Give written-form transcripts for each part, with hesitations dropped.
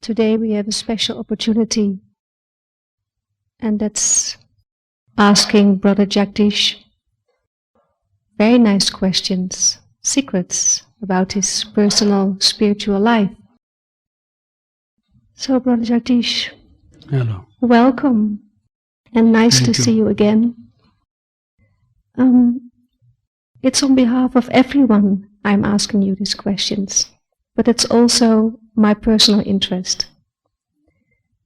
Today we have a special opportunity, and that's asking Brother Jagdesh very nice questions, secrets about his personal spiritual life. So, Brother Jagdesh, hello. Welcome, and nice Thank to you. see you again. It's on behalf of everyone I'm asking you these questions, but it's also my personal interest.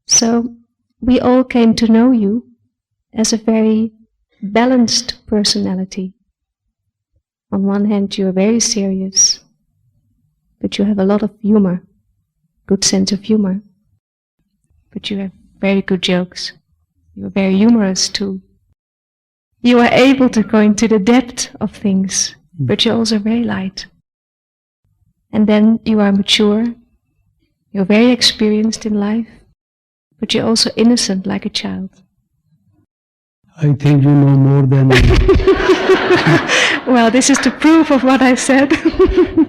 So, we all came to know you as a very balanced personality. On one hand, you're very serious, but you have a lot of humor, good sense of humor. But you have very good jokes. You're very humorous too. You are able to go into the depth of things, but you're also very light. And then you are mature, you're very experienced in life, but you're also innocent like a child. I think you know more than me. Well, this is the proof of what I said.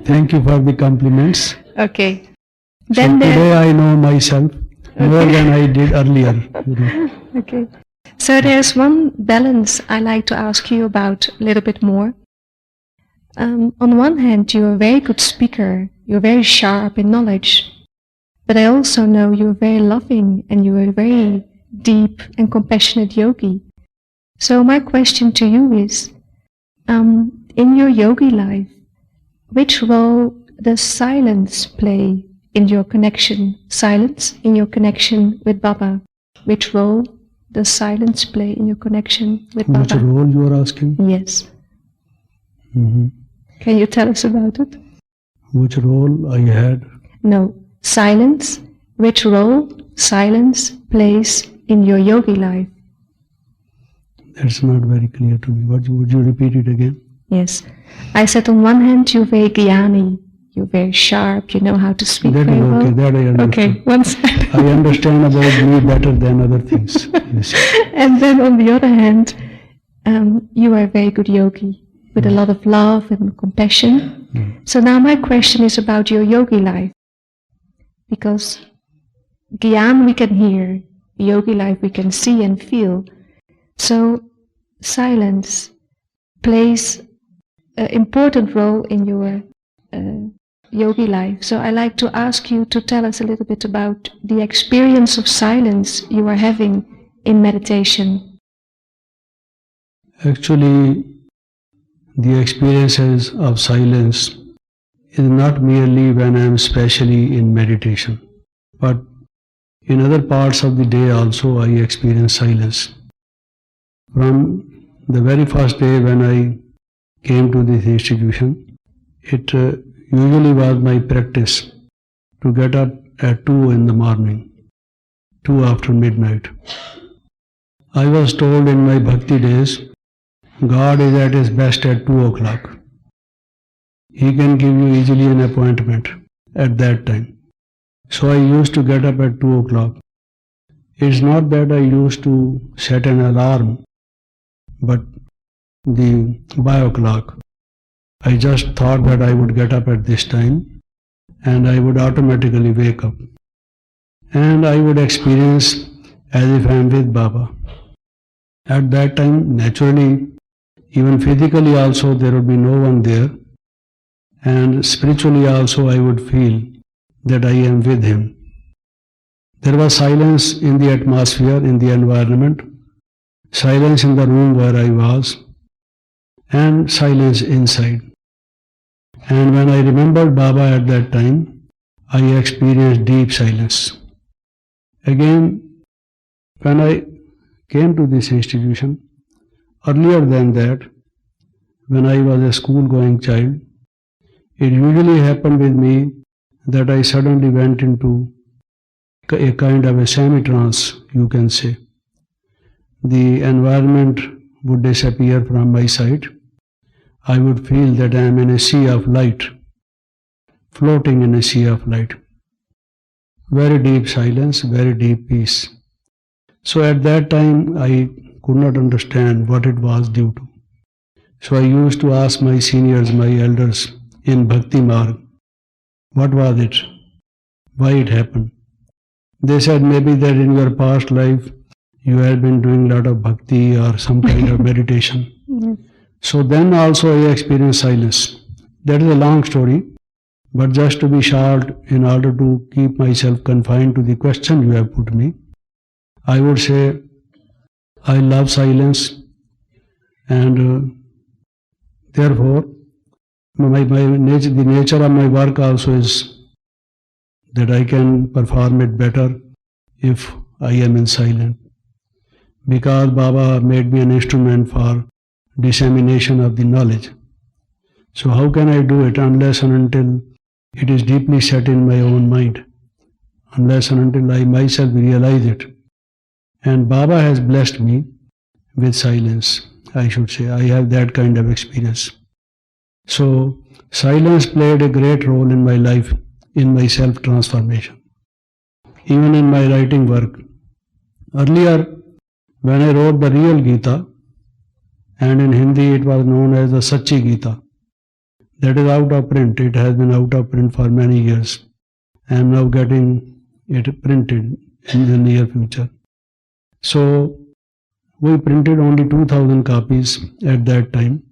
Thank you for the compliments. Okay. So today I know myself more than I did earlier. Okay. So there's one balance I like to ask you about a little bit more. On one hand, you're a very good speaker, you're very sharp in knowledge, but I also know you're very loving and you're a very deep and compassionate yogi. So my question to you is, in your yogi life, which role does silence play in your connection? Silence in your connection with Baba. Which role does silence play in your connection with Baba? Which role you are asking? Yes. Mm-hmm. Can you tell us about it? Which role I had? No. Silence. Which role silence plays in your yogi life? That's not very clear to me. Would you repeat it again? Yes. I said on one hand you're very jnani, you're very sharp, you know how to speak That very is okay, well. that I understand. Okay, one side. I understand about me better than other things. Yes. And then on the other hand, you are a very good yogi with a lot of love and compassion. So now my question is about your yogi life. Because Gyan we can hear, yogi life we can see and feel. So silence plays an important role in your yogi life. So I like to ask you to tell us a little bit about the experience of silence you are having in meditation. Actually, the experiences of silence is not merely when I am especially in meditation, but in other parts of the day also I experience silence. From the very first day when I came to this institution, it usually was my practice to get up at 2 in the morning, 2 after midnight. I was told in my bhakti days, God is at his best at 2 o'clock. He can give you easily an appointment at that time. So I used to get up at 2 o'clock. It's not that I used to set an alarm, but the bio clock. I just thought that I would get up at this time and I would automatically wake up. And I would experience as if I am with Baba. At that time, naturally, even physically also there would be no one there. And spiritually also I would feel that I am with him. There was silence in the atmosphere, in the environment, silence in the room where I was, and silence inside. And when I remembered Baba at that time, I experienced deep silence. Again, when I came to this institution, earlier than that, when I was a school-going child, it usually happened with me that I suddenly went into a kind of a semi-trance, you can say. The environment would disappear from my sight. I would feel that I am in a sea of light, floating in a sea of light. Very deep silence, very deep peace. So at that time I could not understand what it was due to. So I used to ask my seniors, my elders in Bhakti Marg, what was it? Why it happened? They said maybe that in your past life you had been doing a lot of bhakti or some kind of meditation. So then also I experienced silence. That is a long story, but just to be short, in order to keep myself confined to the question you have put me, I would say I love silence, and therefore the nature of my work also is that I can perform it better if I am in silence. Because Baba made me an instrument for dissemination of the knowledge. So how can I do it unless and until it is deeply set in my own mind, unless and until I myself realize it. And Baba has blessed me with silence, I should say. I have that kind of experience. So silence played a great role in my life, in my self-transformation, even in my writing work. Earlier, when I wrote the real Gita, and in Hindi it was known as the Sachi Gita, that is out of print. It has been out of print for many years. I am now getting it printed in the near future. So we printed only 2000 copies at that time,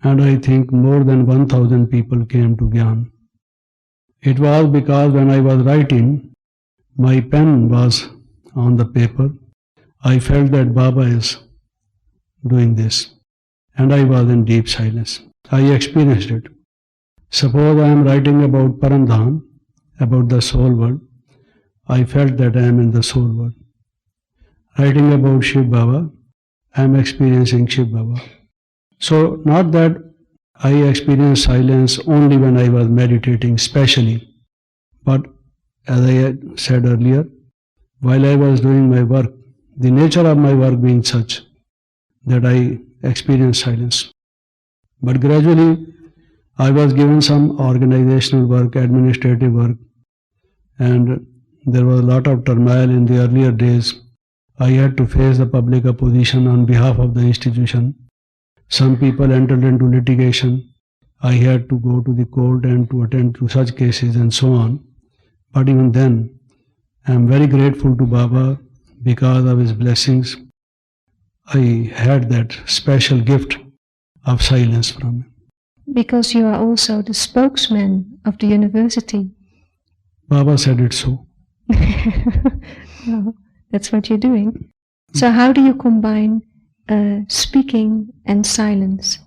and I think more than 1000 people came to Gyan. It was because when I was writing, my pen was on the paper. I felt that Baba is doing this, and I was in deep silence. I experienced it. Suppose I am writing about Paramdham, about the soul world, I felt that I am in the soul world. Writing about Shiv Baba, I am experiencing Shiv Baba. So not that I experienced silence only when I was meditating specially, but as I had said earlier, while I was doing my work, the nature of my work being such that I experienced silence. But gradually, I was given some organizational work, administrative work, and there was a lot of turmoil in the earlier days. I had to face the public opposition on behalf of the institution. Some people entered into litigation. I had to go to the court and to attend to such cases and so on. But even then, I am very grateful to Baba because of his blessings. I had that special gift of silence from him. Because you are also the spokesman of the university. Baba said it so. Well, that's what you're doing. So how do you combine speaking and silence?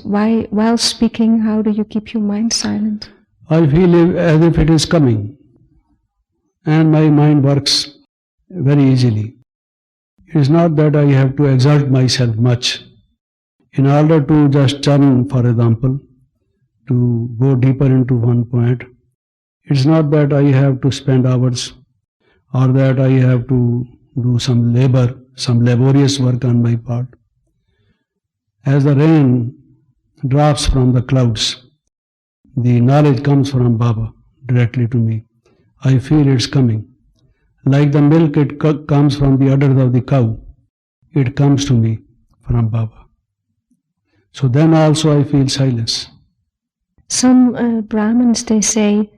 While speaking, how do you keep your mind silent? I feel as if it is coming, and my mind works very easily. It is not that I have to exert myself much. In order to just churn, for example, to go deeper into one point, it's not that I have to spend hours or that I have to do some laborious work on my part. As the rain drops from the clouds, the knowledge comes from Baba directly to me. I feel it's coming. Like the milk, it comes from the udders of the cow. It comes to me from Baba. So then also I feel silence. Some Brahmins, they say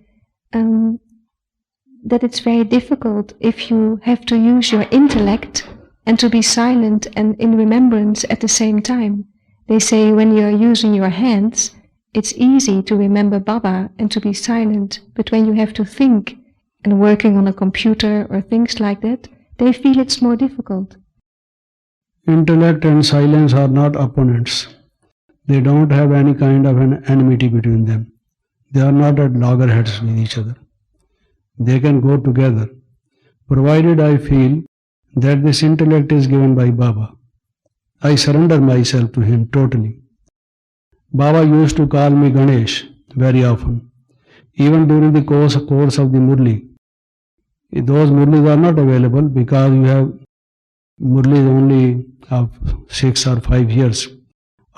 that it's very difficult if you have to use your intellect and to be silent and in remembrance at the same time. They say when you're using your hands, it's easy to remember Baba and to be silent, but when you have to think and working on a computer or things like that, they feel it's more difficult. Intellect and silence are not opponents. They don't have any kind of an enmity between them. They are not at loggerheads with each other. They can go together, provided I feel that this intellect is given by Baba. I surrender myself to him totally. Baba used to call me Ganesh very often, even during the course of the murli. Those murlis are not available because you have murlis only of 6 or 5 years.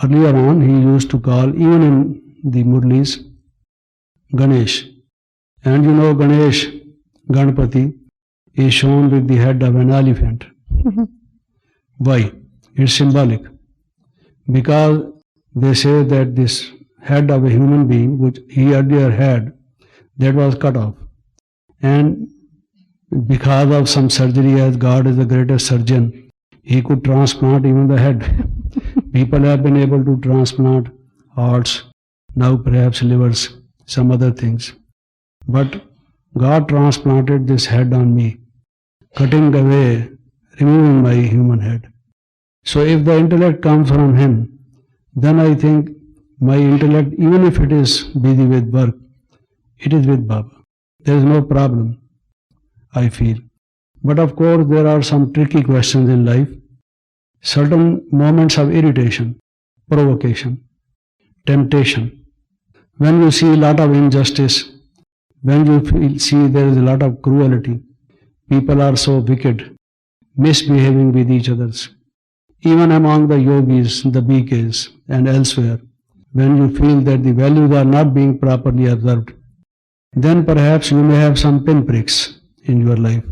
Earlier on, he used to call, even in the murlis, Ganesh. And you know, Ganesh, Ganpati, is shown with the head of an elephant. Why? It's symbolic. Because they say that this head of a human being, which he earlier had, that was cut off. And because of some surgery, as God is the greatest surgeon, He could transplant even the head. People have been able to transplant hearts, now perhaps livers, some other things. But God transplanted this head on me, cutting away, removing my human head. So if the intellect comes from Him, then I think my intellect, even if it is busy with work, it is with Baba. There is no problem, I feel. But of course, there are some tricky questions in life. Certain moments of irritation, provocation, temptation. When you see a lot of injustice, when you see there is a lot of cruelty, people are so wicked, misbehaving with each others. Even among the yogis, the BKs, and elsewhere, when you feel that the values are not being properly observed, then perhaps you may have some pinpricks in your life.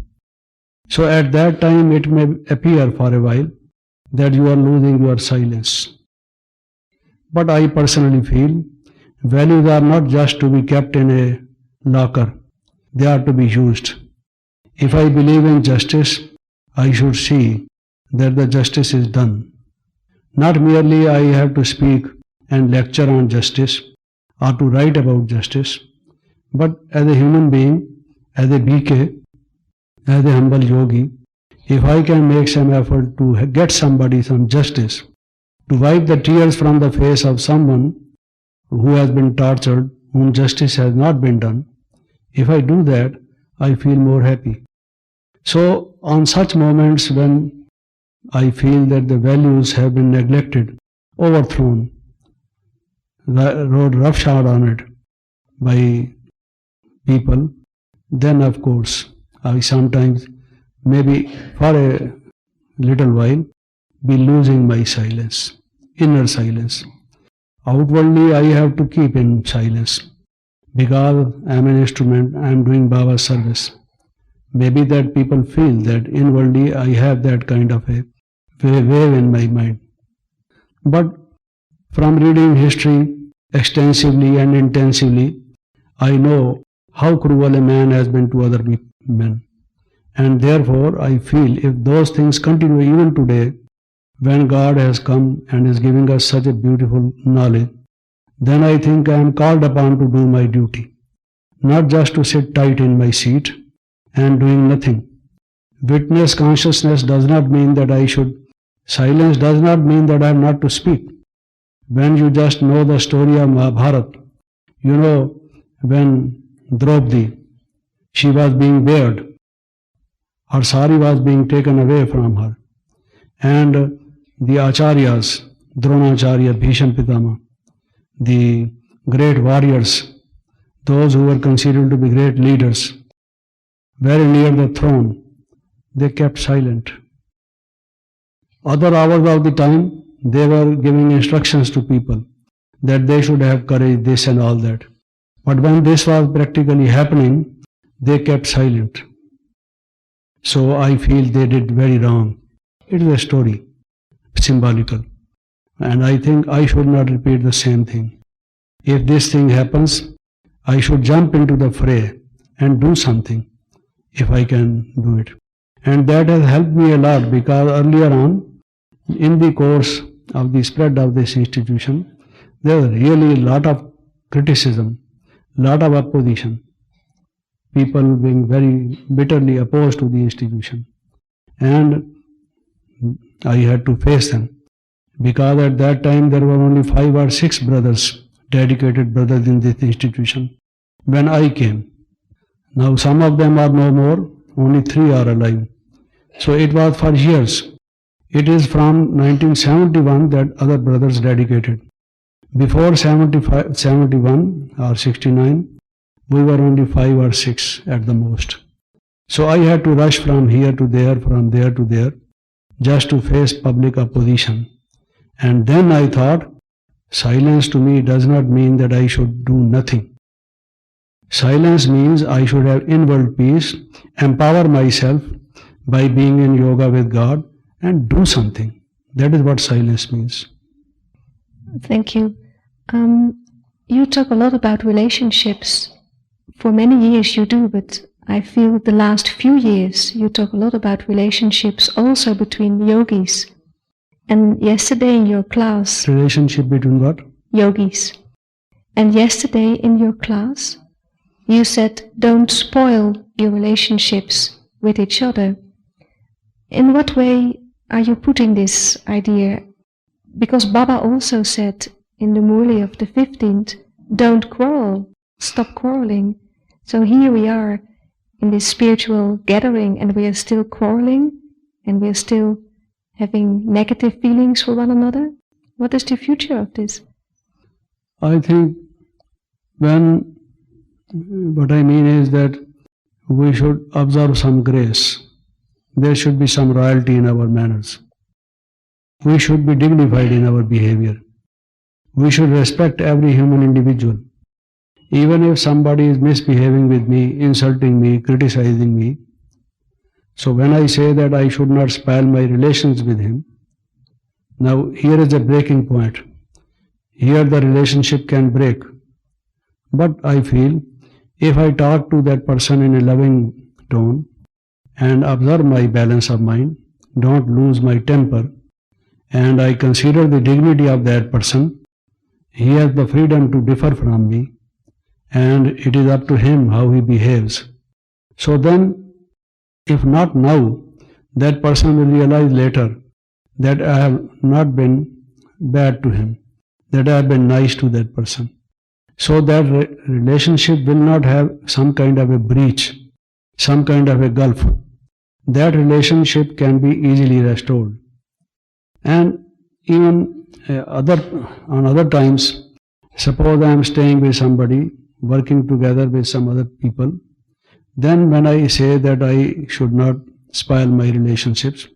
So at that time it may appear for a while that you are losing your silence. But I personally feel values are not just to be kept in a locker, they are to be used. If I believe in justice, I should see that the justice is done. Not merely I have to speak and lecture on justice or to write about justice, but as a human being, as a BK, as a humble yogi, if I can make some effort to get somebody some justice, to wipe the tears from the face of someone who has been tortured, whom justice has not been done, if I do that, I feel more happy. So on such moments when I feel that the values have been neglected, overthrown, rode roughshod on it by people, then of course I sometimes, maybe for a little while, be losing my silence, inner silence. Outwardly I have to keep in silence because I am an instrument, I am doing Baba's service. Maybe that people feel that inwardly I have that kind of a wave in my mind. But from reading history extensively and intensively, I know how cruel a man has been to other men. And therefore I feel if those things continue even today, when God has come and is giving us such a beautiful knowledge, then I think I am called upon to do my duty, not just to sit tight in my seat and doing nothing. Witness consciousness does not mean that I should, silence does not mean that I am not to speak. When you just know the story of Mahabharata, you know when Draupadi, she was being bared, her sari was being taken away from her, and the acharyas, Dronacharya, Bhisham Pitama, the great warriors, those who were considered to be great leaders, very near the throne, they kept silent. Other hours of the time, they were giving instructions to people that they should have courage, this and all that. But when this was practically happening, they kept silent. So I feel they did very wrong. It is a story, symbolical. And I think I should not repeat the same thing. If this thing happens, I should jump into the fray and do something, if I can do it. And that has helped me a lot because earlier on, in the course of the spread of this institution, there was really a lot of criticism, lot of opposition, people being very bitterly opposed to the institution. And I had to face them because at that time there were only 5 or 6 brothers, dedicated brothers in this institution when I came. Now some of them are no more, only 3 are alive. So it was for years. It is from 1971 that other brothers dedicated. Before 71 or 69, we were only 5 or 6 at the most. So I had to rush from here to there, from there to there, just to face public opposition. And then I thought, silence to me does not mean that I should do nothing. Silence means I should have inward peace, empower myself by being in yoga with God and do something. That is what silence means. Thank you. You talk a lot about relationships. For many years you do, but I feel the last few years you talk a lot about relationships also between yogis. And yesterday in your class... Relationship between what? Yogis. And yesterday in your class, you said don't spoil your relationships with each other. In what way are you putting this idea? Because Baba also said in the murli of the 15th, don't quarrel, stop quarreling. So here we are in this spiritual gathering and we are still quarreling and we are still having negative feelings for one another. What is the future of this? I think what I mean is that we should observe some grace. There should be some royalty in our manners. We should be dignified in our behavior. We should respect every human individual. Even if somebody is misbehaving with me, insulting me, criticizing me. So when I say that I should not spoil my relations with him, now here is a breaking point. Here the relationship can break. But I feel if I talk to that person in a loving tone and observe my balance of mind, don't lose my temper, and I consider the dignity of that person, he has the freedom to differ from me, and it is up to him how he behaves. So then, if not now, that person will realize later that I have not been bad to him, that I have been nice to that person. So that relationship will not have some kind of a breach, some kind of a gulf. That relationship can be easily restored. And even on other times, suppose I am staying with somebody, working together with some other people, then when I say that I should not spoil my relationships,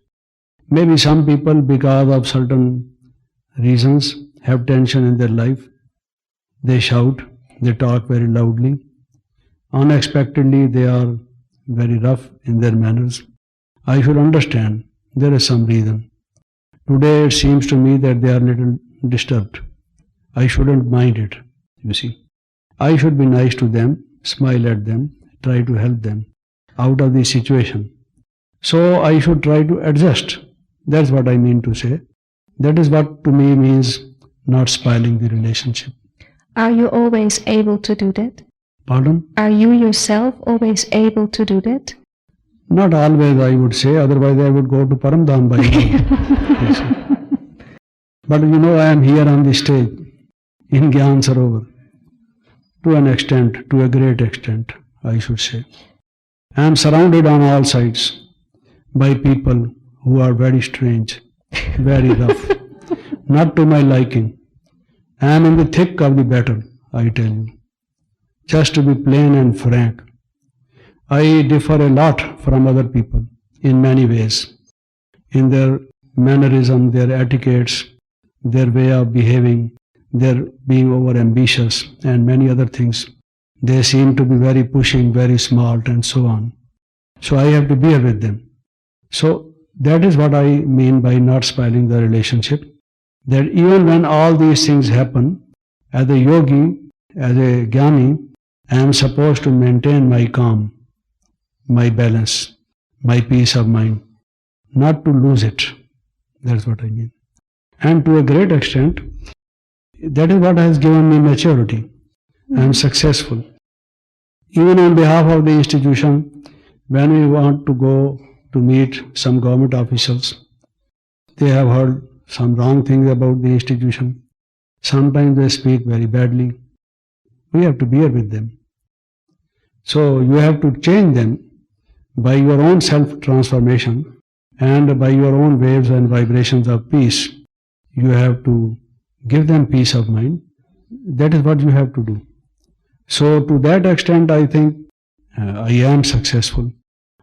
maybe some people because of certain reasons have tension in their life. They shout, they talk very loudly. Unexpectedly, they are very rough in their manners. I should understand there is some reason. Today it seems to me that they are a little disturbed. I shouldn't mind it, you see. I should be nice to them, smile at them, try to help them out of the situation. So I should try to adjust. That's what I mean to say. That is what to me means not spoiling the relationship. Are you always able to do that? Pardon? Are you yourself always able to do that? Not always, I would say, otherwise I would go to Paramdham by now. But you know, I am here on the stage in Gyan Sarovar to an extent, to a great extent, I should say. I am surrounded on all sides by people who are very strange, very rough, not to my liking. I am in the thick of the battle, I tell you. Just to be plain and frank, I differ a lot from other people in many ways. In their mannerism, their etiquettes, their way of behaving, their being over ambitious and many other things. They seem to be very pushing, very smart and so on. So I have to bear with them. So that is what I mean by not spoiling the relationship. That even when all these things happen, as a yogi, as a jnani, I am supposed to maintain my calm, my balance, my peace of mind, not to lose it. That's what I mean. And to a great extent, that is what has given me maturity. I am successful. Even on behalf of the institution, when we want to go to meet some government officials, they have heard some wrong things about the institution. Sometimes they speak very badly. We have to bear with them. So you have to change them by your own self-transformation and by your own waves and vibrations of peace. You have to give them peace of mind. That is what you have to do. So to that extent, I think I am successful.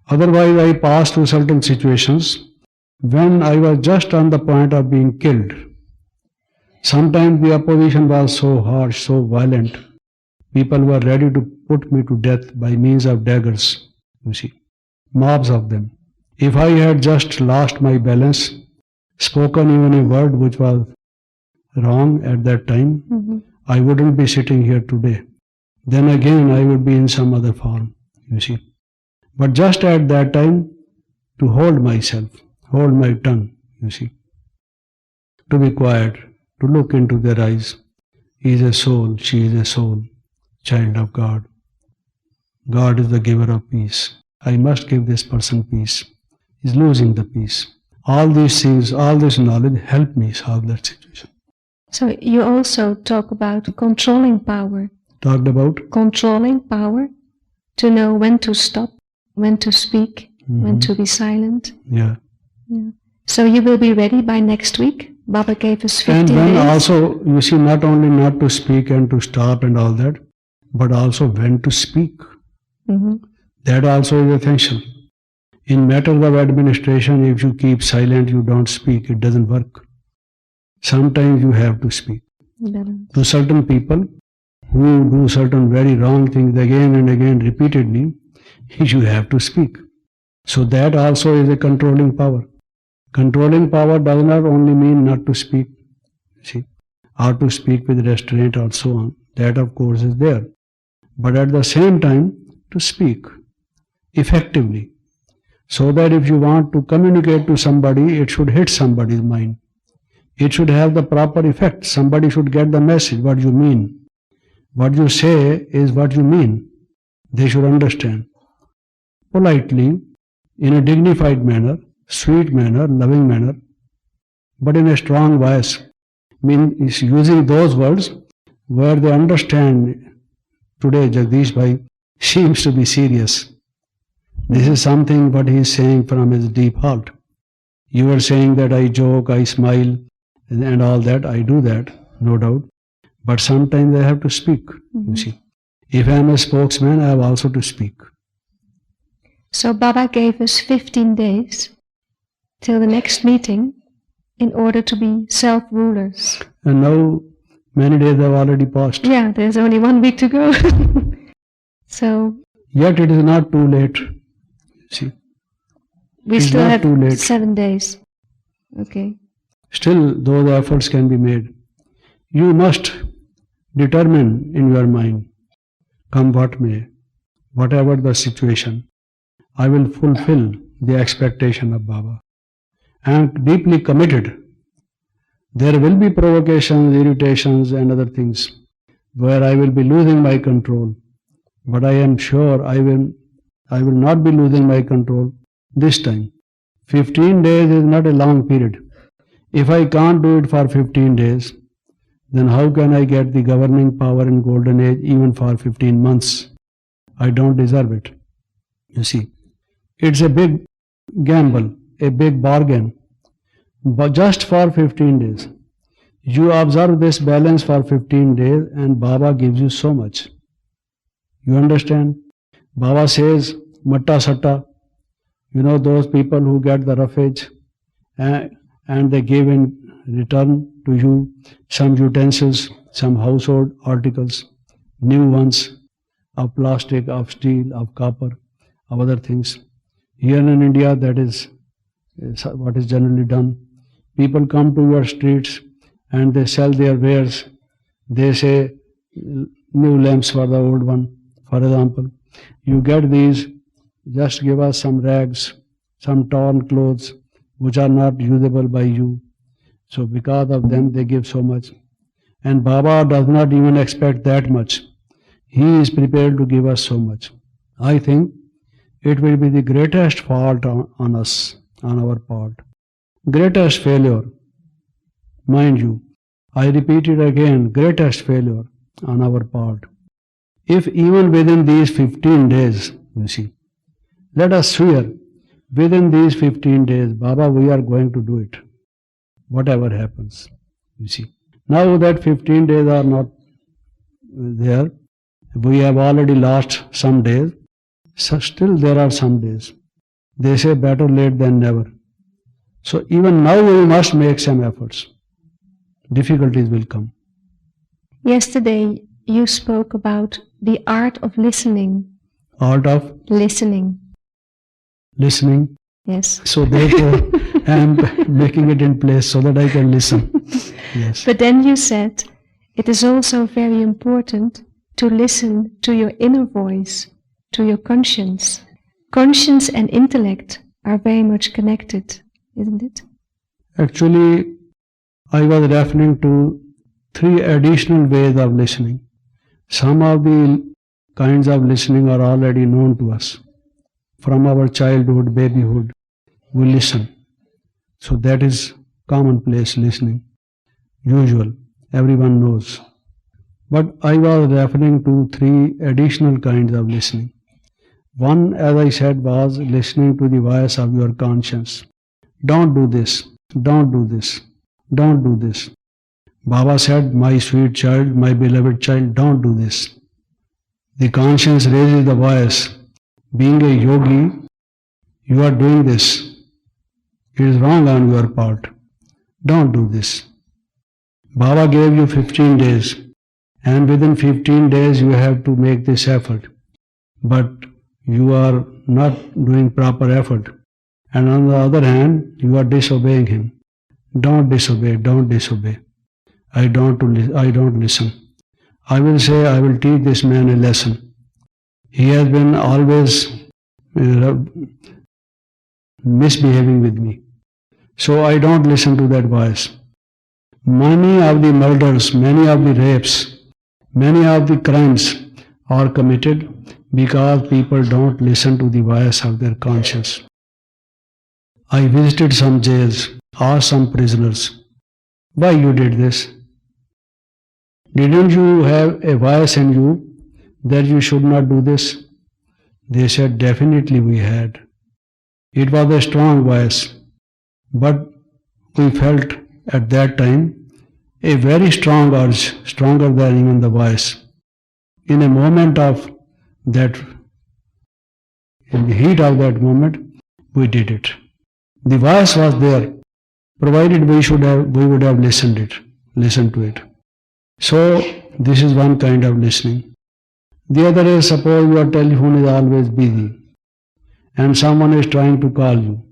Otherwise, I passed through certain situations when I was just on the point of being killed. Sometimes the opposition was so harsh, so violent. People were ready to put me to death by means of daggers, you see, mobs of them. If I had just lost my balance, spoken even a word which was wrong at that time, I wouldn't be sitting here today. Then again, I would be in some other form, you see. But just at that time, to hold myself, hold my tongue, you see, to be quiet, to look into their eyes. He is a soul, she is a soul, child of God. God is the giver of peace. I must give this person peace. He is losing the peace. All these things, all this knowledge help me solve that situation. So you also talk about controlling power. Talked about? Controlling power, to know when to stop, when to speak, when to be silent. Yeah. So you will be ready by next week? Baba gave us 15 and days. then also, you see, not only not to speak and to stop and all that, but also when to speak. That also is essential. In matters of administration, if you keep silent, you don't speak, it doesn't work. Sometimes you have to speak. To certain people who do certain very wrong things again and again repeatedly, you have to speak. So that also is a controlling power. Controlling power does not only mean not to speak, see, or to speak with restraint or so on. That of course is there. But at the same time, to speak effectively. So that if you want to communicate to somebody, it should hit somebody's mind. It should have the proper effect. Somebody should get the message, what you mean. What you say is what you mean. They should understand. Politely, in a dignified manner, sweet manner, loving manner, but in a strong voice. Means using those words where they understand. Today, Jagdesh Bhai seems to be serious. This is something what he is saying from his deep heart. You are saying that I joke, I smile, and all that. I do that, no doubt. But sometimes I have to speak, you see. If I am a spokesman, I have also to speak. So Baba gave us 15 days till the next meeting in order to be self-rulers. And now many days have already passed. Yeah, there's only 1 week to go. So yet it is not too late. See, we still have 7 days. Okay. Still, those efforts can be made. You must determine in your mind, come what may, whatever the situation, I will fulfill the expectation of Baba. I am deeply committed. There will be provocations, irritations and other things where I will be losing my control. But I am sure I will not be losing my control this time. 15 days is not a long period. If I can't do it for 15 days, then how can I get the governing power in golden age even for 15 months? I don't deserve it. You see, it's a big gamble, a big bargain. But just for 15 days. You observe this balance for 15 days and Baba gives you so much. You understand? Baba says, matta satta. You know those people who get the roughage and they give in return to you some utensils, some household articles, new ones of plastic, of steel, of copper, of other things. Here in India, that is what is generally done. People come to your streets and they sell their wares. They say, new lamps for the old one. For example, you get these, just give us some rags, some torn clothes which are not usable by you. So because of them they give so much. And Baba does not even expect that much. He is prepared to give us so much. I think it will be the greatest fault on us, on our part. Greatest failure. Mind you, I repeat it again, greatest failure on our part. If even within these 15 days, you see, let us swear, within these 15 days, Baba, we are going to do it. Whatever happens, you see. Now that 15 days are not there, we have already lost some days, so still there are some days. They say better late than never. So even now we must make some efforts. Difficulties will come. Yesterday you spoke about the art of listening. Art of? Listening. Listening? Yes. So therefore I am making it in place so that I can listen. Yes. But then you said it is also very important to listen to your inner voice, to your conscience. conscience and intellect are very much connected, isn't it? Actually, I was referring to three additional ways of listening. Some of the kinds of listening are already known to us. From our childhood, babyhood, we listen. So that is commonplace listening, usual, everyone knows. But I was referring to three additional kinds of listening. One, as I said, was listening to the voice of your conscience. Don't do this, don't do this, don't do this. Baba said, my sweet child, my beloved child, don't do this. The conscience raises the voice. Being a yogi, you are doing this. It is wrong on your part. Don't do this. Baba gave you 15 days, and within 15 days you have to make this effort. But you are not doing proper effort. And on the other hand, you are disobeying him. Don't disobey, don't disobey. I don't listen. I will say, I will teach this man a lesson. He has been always misbehaving with me. So I don't listen to that voice. Many of the murders, many of the rapes, many of the crimes are committed because people don't listen to the voice of their conscience. I visited some jails, asked some prisoners, why you did this? Didn't you have a voice in you that you should not do this? They said, definitely we had. It was a strong voice, but we felt at that time a very strong urge, stronger than even the voice. In a moment of that, in the heat of that moment, we did it. The voice was there, provided we would have listened to it. So this is one kind of listening. The other is, suppose your telephone is always busy and someone is trying to call you,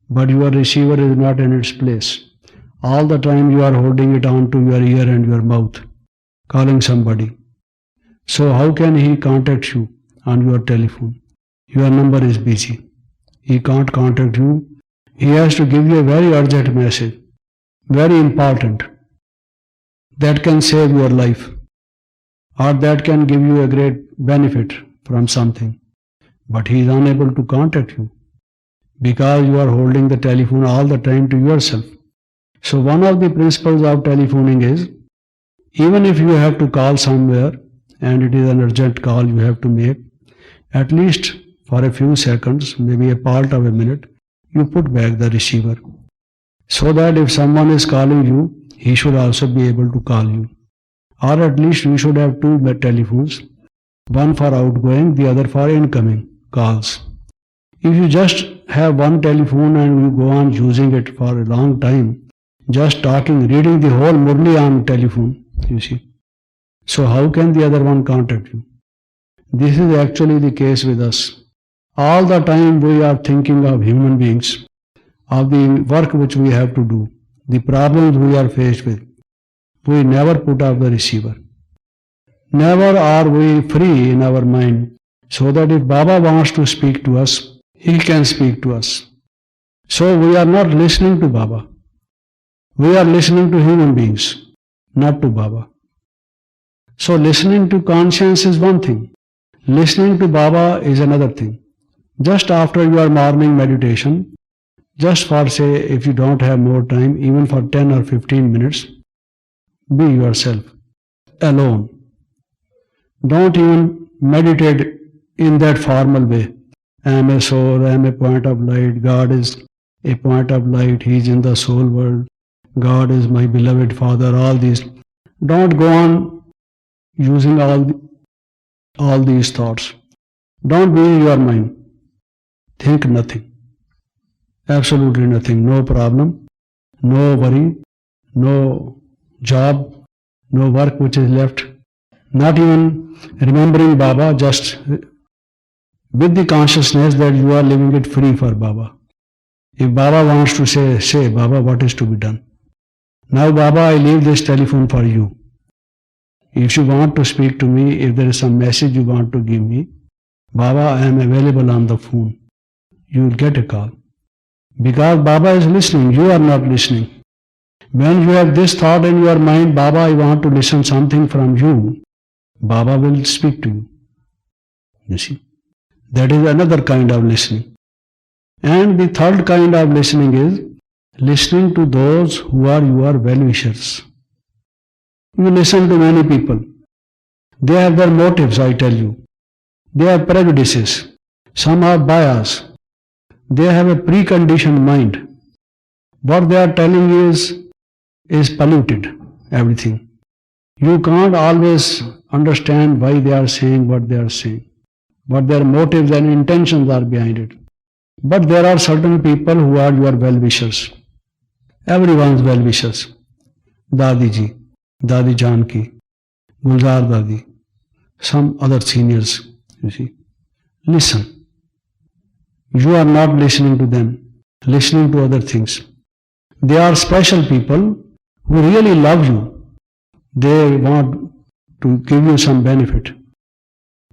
but your receiver is not in its place. All the time you are holding it on to your ear and your mouth, calling somebody. So how can he contact you on your telephone? Your number is busy. He can't contact you. He has to give you a very urgent message, very important, that can save your life, or that can give you a great benefit from something. But he is unable to contact you because you are holding the telephone all the time to yourself. So one of the principles of telephoning is, even if you have to call somewhere and it is an urgent call you have to make, at least for a few seconds, maybe a part of a minute, you put back the receiver, so that if someone is calling you, he should also be able to call you. Or at least we should have two telephones, one for outgoing, the other for incoming calls. If you just have one telephone and you go on using it for a long time, just talking, reading the whole murli on telephone, you see. So how can the other one contact you? This is actually the case with us. All the time we are thinking of human beings, of the work which we have to do, the problems we are faced with. We never put off the receiver. Never are we free in our mind, so that if Baba wants to speak to us, he can speak to us. So we are not listening to Baba. We are listening to human beings, not to Baba. So listening to conscience is one thing. Listening to Baba is another thing. Just after your morning meditation, just for say, if you don't have more time, even for 10 or 15 minutes, be yourself, alone. Don't even meditate in that formal way. I am a soul, I am a point of light, God is a point of light, He is in the soul world, God is my beloved Father, all these. Don't go on using all these thoughts. Don't be in your mind. Think nothing. Absolutely nothing. No problem, no worry, no job, no work which is left. Not even remembering Baba, just with the consciousness that you are living it free for Baba. If Baba wants to say, Baba, what is to be done? Now Baba, I leave this telephone for you. If you want to speak to me, if there is some message you want to give me, Baba, I am available on the phone. You will get a call. Because Baba is listening, you are not listening. When you have this thought in your mind, Baba, I want to listen something from you, Baba will speak to you. You see, that is another kind of listening. And the third kind of listening is listening to those who are your well-wishers. You listen to many people. They have their motives, I tell you. They have prejudices. Some are bias. They have a preconditioned mind. What they are telling you is polluted, everything. You can't always understand why they are saying what they are saying, what their motives and intentions are behind it. But there are certain people who are your well-wishers. Everyone's well-wishers. Dadi ji, Dadi Janki, Gulzar Dadi, some other seniors, you see. Listen. You are not listening to them, listening to other things. They are special people who really love you. They want to give you some benefit.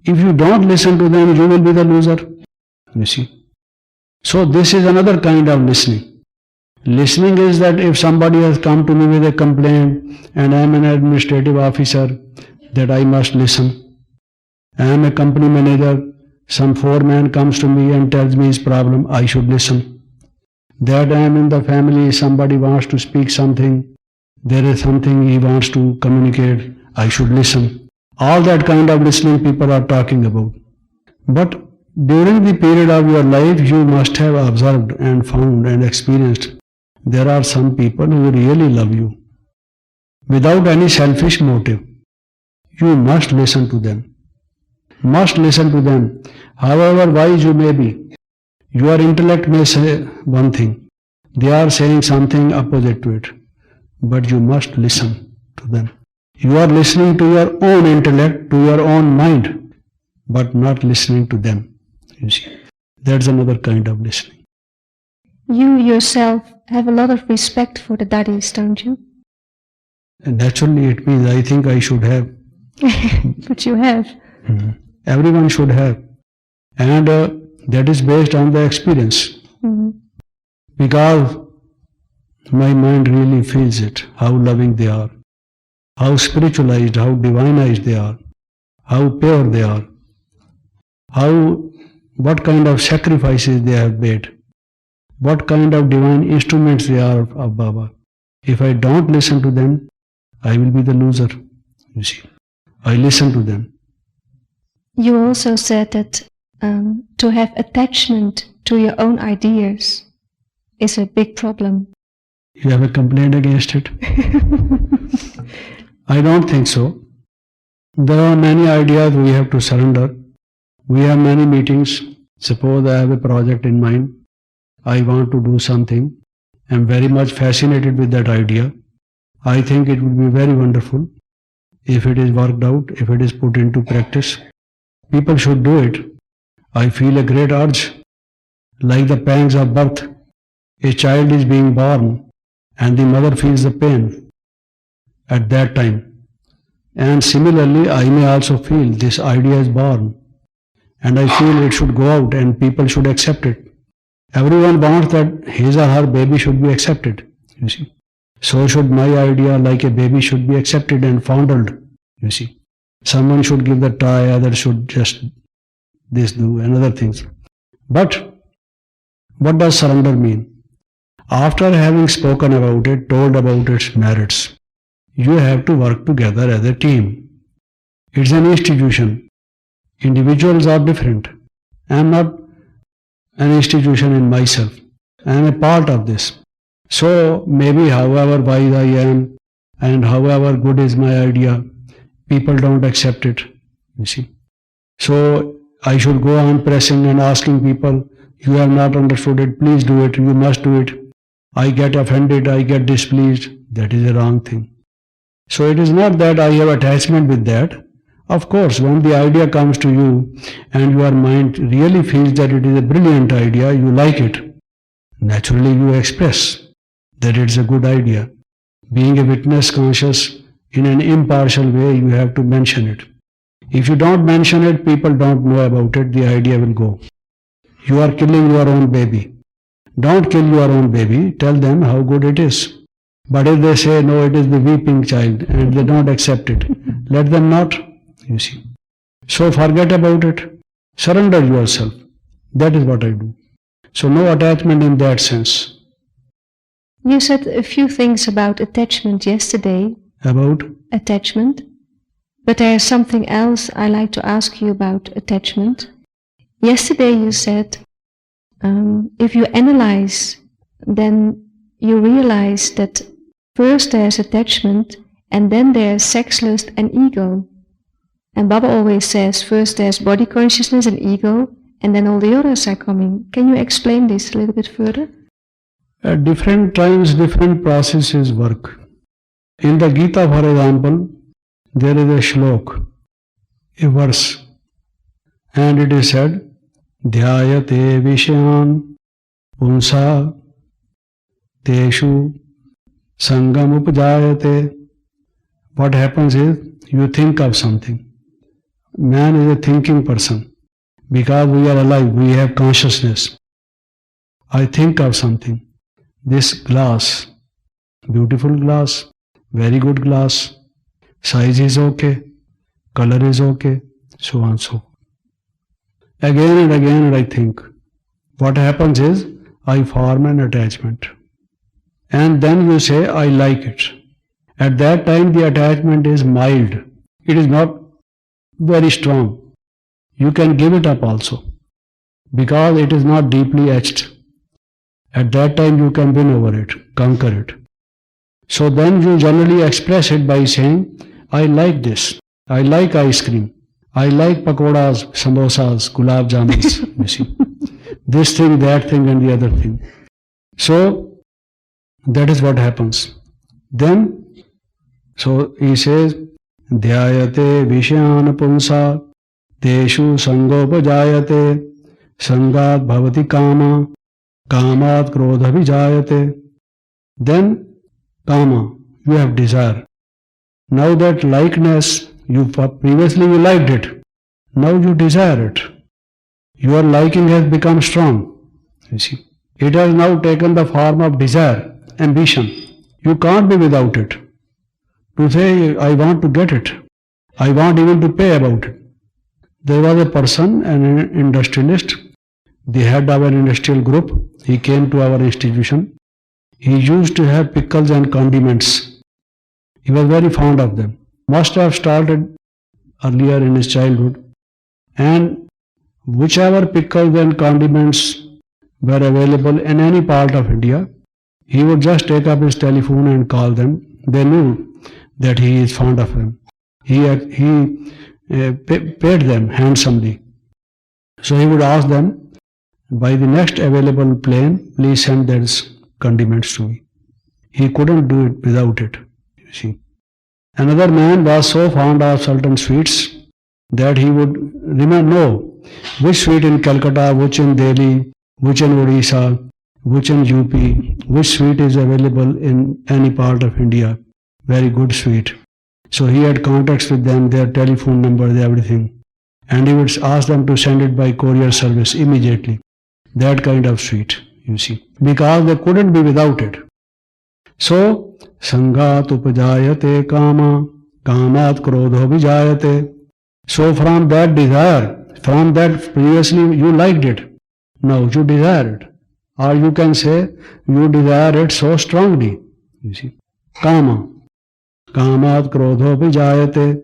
If you don't listen to them, you will be the loser, you see. So this is another kind of listening. Listening is that if somebody has come to me with a complaint and I am an administrative officer, that I must listen. I am a company manager, some foreman comes to me and tells me his problem, I should listen. That I am in the family, somebody wants to speak something, there is something he wants to communicate, I should listen. All that kind of listening people are talking about. But during the period of your life, you must have observed and found and experienced there are some people who really love you without any selfish motive. You must listen to them. Must listen to them. However wise you may be, your intellect may say one thing. They are saying something opposite to it. But you must listen to them. You are listening to your own intellect, to your own mind, but not listening to them. You see, that's another kind of listening. You yourself have a lot of respect for the daddies, don't you? And naturally, it means I think I should have. But you have. Mm-hmm. Everyone should have. And that is based on the experience. Mm-hmm. Because my mind really feels it, how loving they are, how spiritualized, how divinized they are, how pure they are, what kind of sacrifices they have made, what kind of divine instruments they are of Baba. If I don't listen to them, I will be the loser, you see. I listen to them. You also said that to have attachment to your own ideas is a big problem. You have a complaint against it? I don't think so. There are many ideas we have to surrender. We have many meetings. Suppose I have a project in mind. I want to do something. I am very much fascinated with that idea. I think it would be very wonderful if it is worked out, if it is put into practice. People should do it. I feel a great urge. Like the pangs of birth, a child is being born and the mother feels the pain at that time. And similarly, I may also feel this idea is born and I feel it should go out and people should accept it. Everyone wants that his or her baby should be accepted, you see. So should my idea, like a baby, should be accepted and fondled, you see. Someone should give the toy, others should just this do and other things. But what does surrender mean? After having spoken about it, told about its merits, you have to work together as a team. It's an institution. Individuals are different. I am not an institution in myself. I am a part of this. So maybe however wise I am and however good is my idea, people don't accept it, you see. So I should go on pressing and asking people, you have not understood it, please do it, you must do it. I get offended, I get displeased. That is a wrong thing. So it is not that I have attachment with that. Of course, when the idea comes to you and your mind really feels that it is a brilliant idea, you like it, naturally you express that it's a good idea. Being a witness conscious in an impartial way, you have to mention it. If you don't mention it, people don't know about it, the idea will go. You are killing your own baby. Don't kill your own baby, tell them how good it is. But if they say, no, it is the weeping child, and they don't accept it, let them not, you see. So forget about it. Surrender yourself. That is what I do. So no attachment in that sense. You said a few things about attachment yesterday. About? Attachment. But there is something else I like to ask you about attachment. Yesterday you said, if you analyze, then you realize that first there's attachment and then there's sex lust and ego. And Baba always says first there's body consciousness and ego and then all the others are coming. Can you explain this a little bit further? At different times, different processes work. In the Gita, for example, there is a shlok, a verse, and it is said, Dhyayate Vishyan Punsa Teshu Sangam Upjayate. What happens is, you think of something. Man is a thinking person. Because we are alive, we have consciousness. I think of something. This glass, beautiful glass, very good glass, size is okay, color is okay, so on so. Again and again I think. What happens is, I form an attachment. And then you say, I like it. At that time the attachment is mild. It is not very strong. You can give it up also. Because it is not deeply etched. At that time you can win over it, conquer it. So then you generally express it by saying, I like this. I like ice cream. I like pakoras, samosas, gulab jamuns, you see. This thing, that thing and the other thing. So that is what happens. Then, so he says, Dhyayate Vishyan Punsa Teshu Sangopajayate Sangat Bhavati Kama Kamat Krodha Vijayate. Then Kama, you have desire. Now that likeness, previously you liked it, now you desire it. Your liking has become strong, you see. It has now taken the form of desire, ambition. You can't be without it. To say, I want to get it, I want even to pay about it. There was a person, an industrialist, the head of an industrial group. He came to our institution. He used to have pickles and condiments. He was very fond of them. Must have started earlier in his childhood. And whichever pickles and condiments were available in any part of India, he would just take up his telephone and call them. They knew that he is fond of them. He paid them handsomely. So he would ask them, by the next available plane, please send those condiments to me. He couldn't do it without it, you see. Another man was so fond of certain sweets that he would know which sweet in Calcutta, which in Delhi, which in Odisha, which in UP, which sweet is available in any part of India. Very good sweet. So he had contacts with them, their telephone numbers, everything. And he would ask them to send it by courier service immediately. That kind of sweet, you see. Because they couldn't be without it. So, Sangat upajayate kama, kamat krodho vijayate. So from that desire, from that previously you liked it, now you desire it. Or you can say, you desire it so strongly, you see. Kama, kamat krodho vijayate.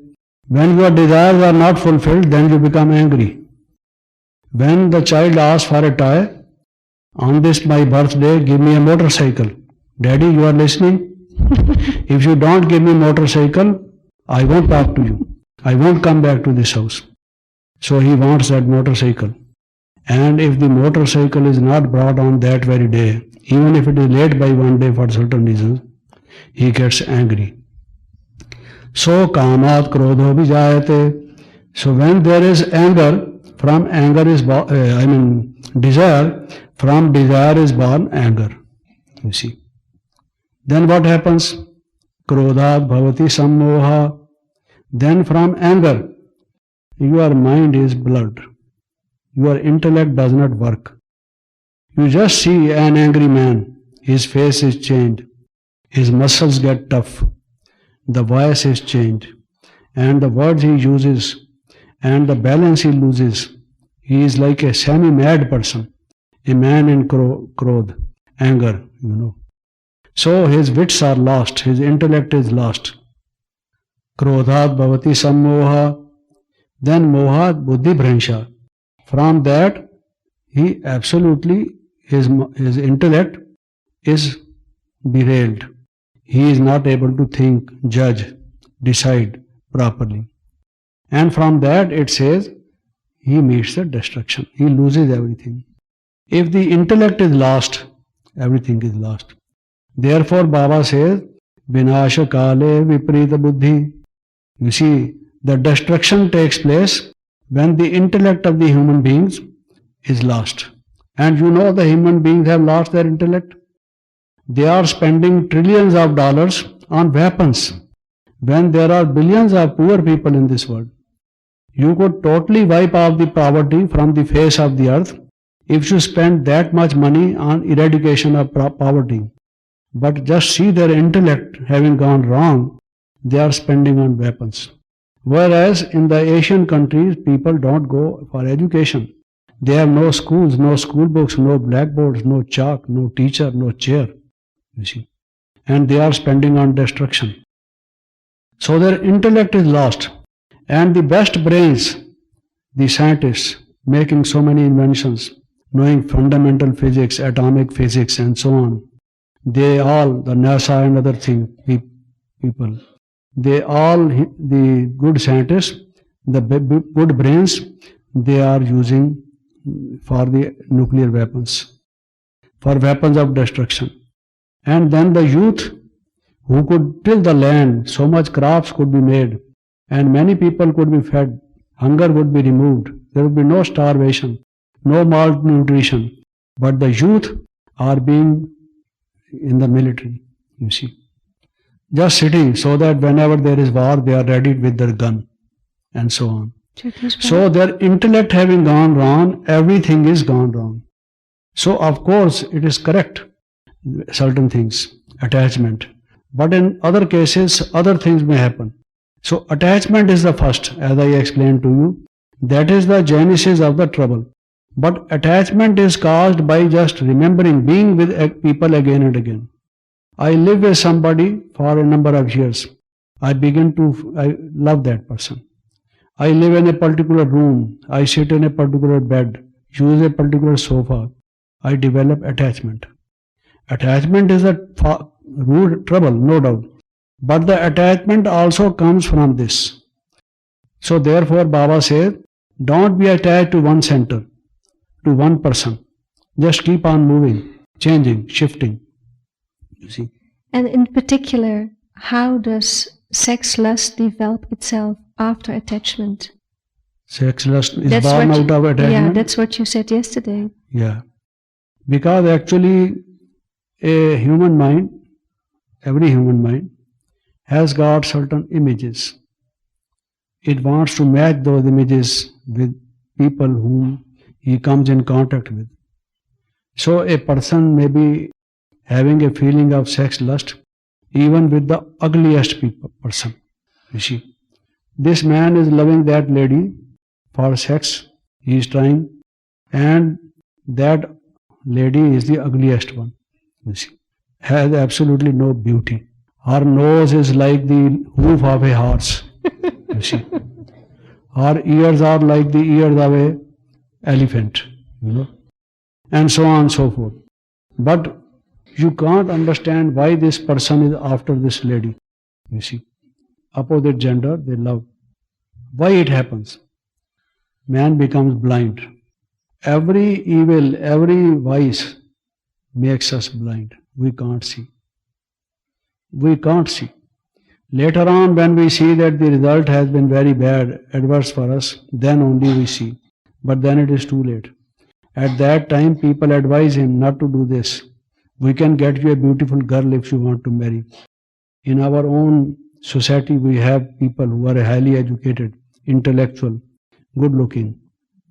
When your desires are not fulfilled, then you become angry. When the child asks for a toy, on this my birthday, give me a motorcycle. Daddy, you are listening? If you don't give me motorcycle, I won't talk to you. I won't come back to this house. So he wants that motorcycle. And if the motorcycle is not brought on that very day, even if it is late by one day for certain reasons, he gets angry. So kamat krodho vijayate. So when there is anger, from anger is desire, from desire is born anger. You see. Then what happens? Krodhat bhavati sammoha. Then from anger, Your mind is blurred. Your intellect does not work. You just see an angry man. His face is changed. His muscles get tough. The voice is changed. And the words he uses and the balance he loses. He is like a semi-mad person. A man in crodh, anger, So his wits are lost. His intellect is lost. Krodhat bhavati sammoha. Then mohat buddhi bhransha. From that, he absolutely, his intellect is derailed. He is not able to think, judge, decide properly. And from that it says, he meets the destruction. He loses everything. If the intellect is lost, everything is lost. Therefore Baba says, Vinasha kale viparita buddhi. You see, the destruction takes place when the intellect of the human beings is lost. And the human beings have lost their intellect. They are spending trillions of dollars on weapons when there are billions of poor people in this world. You could totally wipe out the poverty from the face of the earth if you spend that much money on eradication of poverty. But just see their intellect having gone wrong, they are spending on weapons. Whereas in the Asian countries, people don't go for education. They have no schools, no school books, no blackboards, no chalk, no teacher, no chair. You see. And they are spending on destruction. So their intellect is lost. And the best brains, the scientists, making so many inventions, knowing fundamental physics, atomic physics and so on, they all, the NASA and other people, they all, the good scientists, the good brains, they are using for the nuclear weapons, for weapons of destruction. And then the youth who could till the land, so much crops could be made, and many people could be fed, hunger would be removed, there would be no starvation, no malnutrition. But the youth are being in the military, you see, just sitting so that whenever there is war, they are ready with their gun and so on. So their intellect having gone wrong, everything is gone wrong. So of course it is correct, certain things, attachment. But in other cases, other things may happen. So attachment is the first, as I explained to you. That is the genesis of the trouble. But attachment is caused by just remembering, being with people again and again. I live with somebody for a number of years. I love that person. I live in a particular room. I sit in a particular bed, use a particular sofa. I develop attachment. Attachment is a root trouble, no doubt. But the attachment also comes from this. So therefore Baba says, don't be attached to one center, to one person. Just keep on moving, changing, shifting. You see. And in particular, how does sex lust develop itself after attachment? Sex lust is born out of attachment? Yeah, that's what you said yesterday. Yeah. Because actually a human mind, every human mind, has got certain images. It wants to match those images with people whom he comes in contact with. So a person may be having a feeling of sex lust even with the ugliest person. You see, this man is loving that lady for sex, he is trying, and that lady is the ugliest one. You see, has absolutely no beauty. Her nose is like the hoof of a horse. You see, her ears are like the ears of a elephant, and so on and so forth. But you can't understand why this person is after this lady. You see, opposite gender, they love. Why it happens? Man becomes blind. Every evil, every vice makes us blind. We can't see. We can't see. Later on, when we see that the result has been very bad, adverse for us, then only we see. But then it is too late. At that time, people advise him not to do this. We can get you a beautiful girl if you want to marry. In our own society, we have people who are highly educated, intellectual. good looking,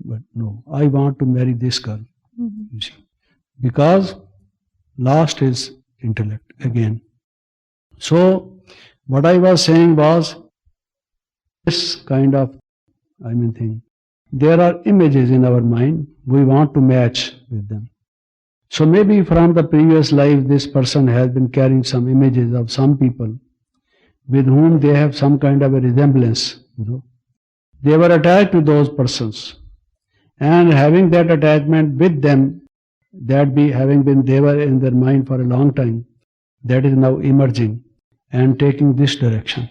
but no, I want to marry this girl. You see, because last is intellect again. So what I was saying was this kind of thing. There are images in our mind, we want to match with them. So maybe from the previous life this person has been carrying some images of some people with whom they have some kind of a resemblance. They were attached to those persons, and having that attachment with them, having been there in their mind for a long time, that is now emerging and taking this direction.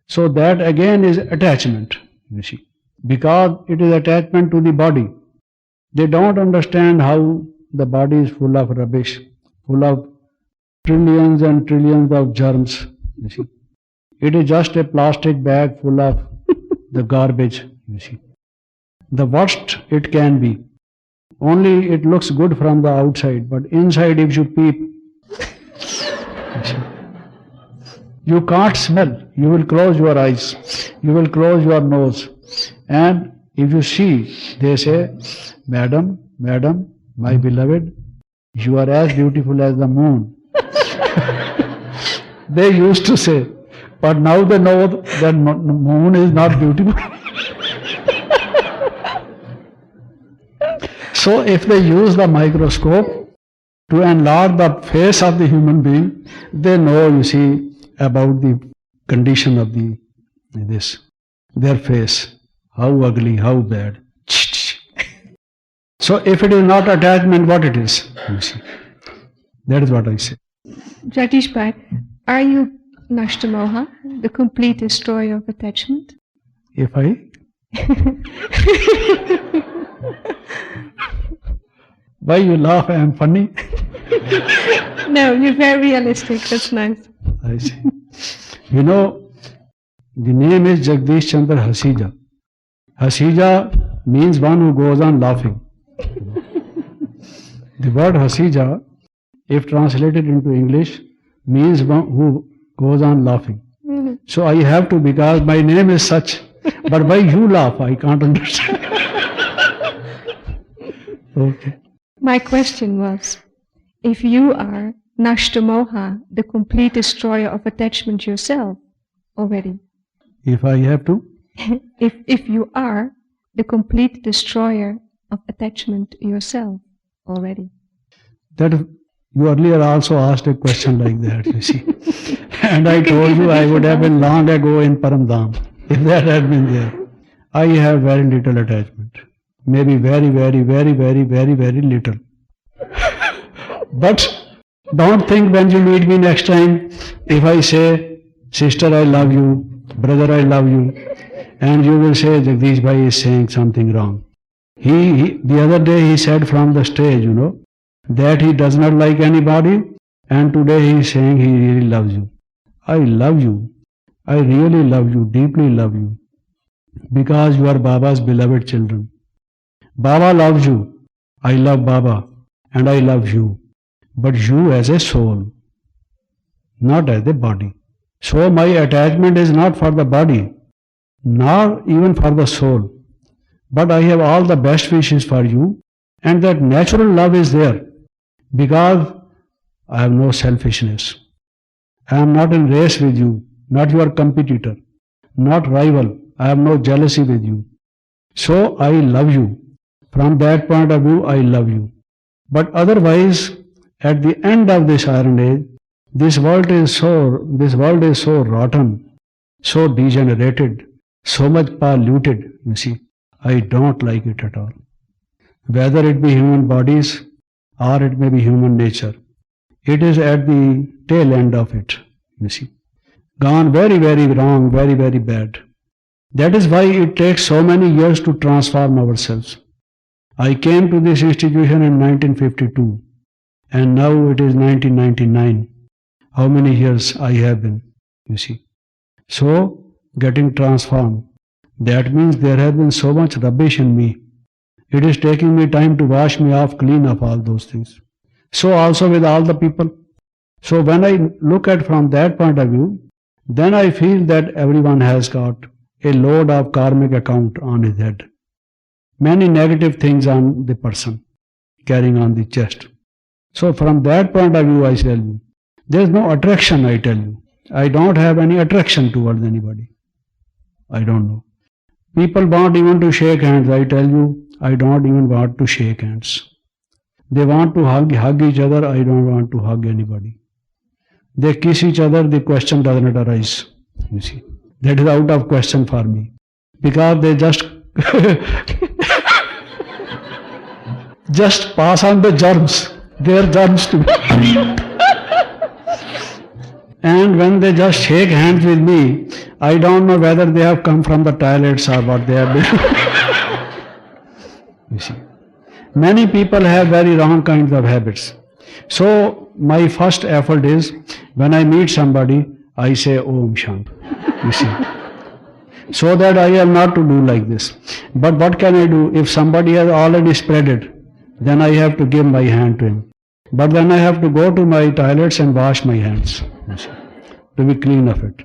So that again is attachment, you see, because it is attachment to the body. They don't understand how the body is full of rubbish, full of trillions and trillions of germs, you see. It is just a plastic bag full of the garbage, you see. The worst it can be. Only it looks good from the outside, but inside if you peep, you can't smell. You will close your eyes, you will close your nose, and if you see, they say, Madam, Madam, my beloved, you are as beautiful as the moon. They used to say, but now they know that moon is not beautiful. So if they use the microscope to enlarge the face of the human being, they know, you see, about the condition of their face, how ugly, how bad. So if it is not attachment, what it is? You see. That is what I say. Jagdesh Bhai, are you Nashtamoha, the complete destroyer of attachment? If I? Why you laugh? I am funny. No, you're very realistic. That's nice. I see. You know, the name is Jagdesh Chandra Hasija. Hasija means one who goes on laughing. The word Hasija, if translated into English, means one who goes on laughing. So I have to, because my name is such. But why you laugh? I can't understand. Okay. My question was, if you are Nashtamoha, the complete destroyer of attachment yourself already. If I have to? If you are the complete destroyer of attachment yourself already. That you earlier also asked a question like that, you see. And I told you I would have been long ago in Paramdham if that had been there. I have very little attachment. Maybe very, very, very, very, very, very little. But don't think when you meet me next time, if I say, sister, I love you, brother, I love you, and you will say, Jagdesh Bhai is saying something wrong. The other day he said from the stage, that he does not like anybody, and today he is saying he really loves you. I love you. I really love you, deeply love you, because you are Baba's beloved children. Baba loves you. I love Baba, and I love you. But you as a soul, not as a body. So my attachment is not for the body, nor even for the soul. But I have all the best wishes for you, and that natural love is there, because I have no selfishness. I am not in race with you, not your competitor, not rival. I have no jealousy with you. So I love you. From that point of view, I love you. But otherwise, at the end of this iron age, this world is so rotten, so degenerated, so much polluted, you see. I don't like it at all. Whether it be human bodies or it may be human nature, it is at the tail end of it, you see. Gone very, very wrong, very, very bad. That is why it takes so many years to transform ourselves. I came to this institution in 1952, and now it is 1999. How many years I have been, you see. So, getting transformed. That means there has been so much rubbish in me. It is taking me time to wash me off, clean up all those things. So also with all the people. So when I look at from that point of view, then I feel that everyone has got a load of karmic account on his head. many negative things on the person, carrying on the chest. So from that point of view, I tell you, there is no attraction, I tell you. I don't have any attraction towards anybody. I don't know. People want even to shake hands. I tell you, I don't even want to shake hands. They want to hug each other. I don't want to hug anybody. They kiss each other. The question does not arise. You see, that is out of question for me, because they just just pass on the germs. Their germs to me. And when they just shake hands with me, I don't know whether they have come from the toilets or what they have been. You see, many people have very wrong kinds of habits. So my first effort is, when I meet somebody, I say Om Shanti. You see, so that I have not to do like this. But what can I do? If somebody has already spread it, then I have to give my hand to him. But then I have to go to my toilets and wash my hands, you see, to be clean of it,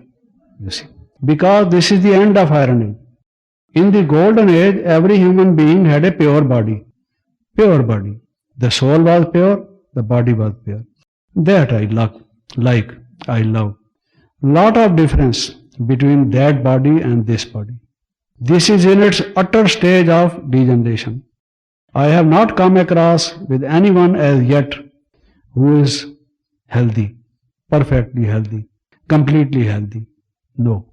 you see. Because this is the end of iron age. In the golden age, every human being had a pure body. Pure body. The soul was pure, the body was pure. That I love. Lot of difference between that body and this body. This is in its utter stage of degeneration. I have not come across with anyone as yet who is healthy, perfectly healthy, completely healthy. No.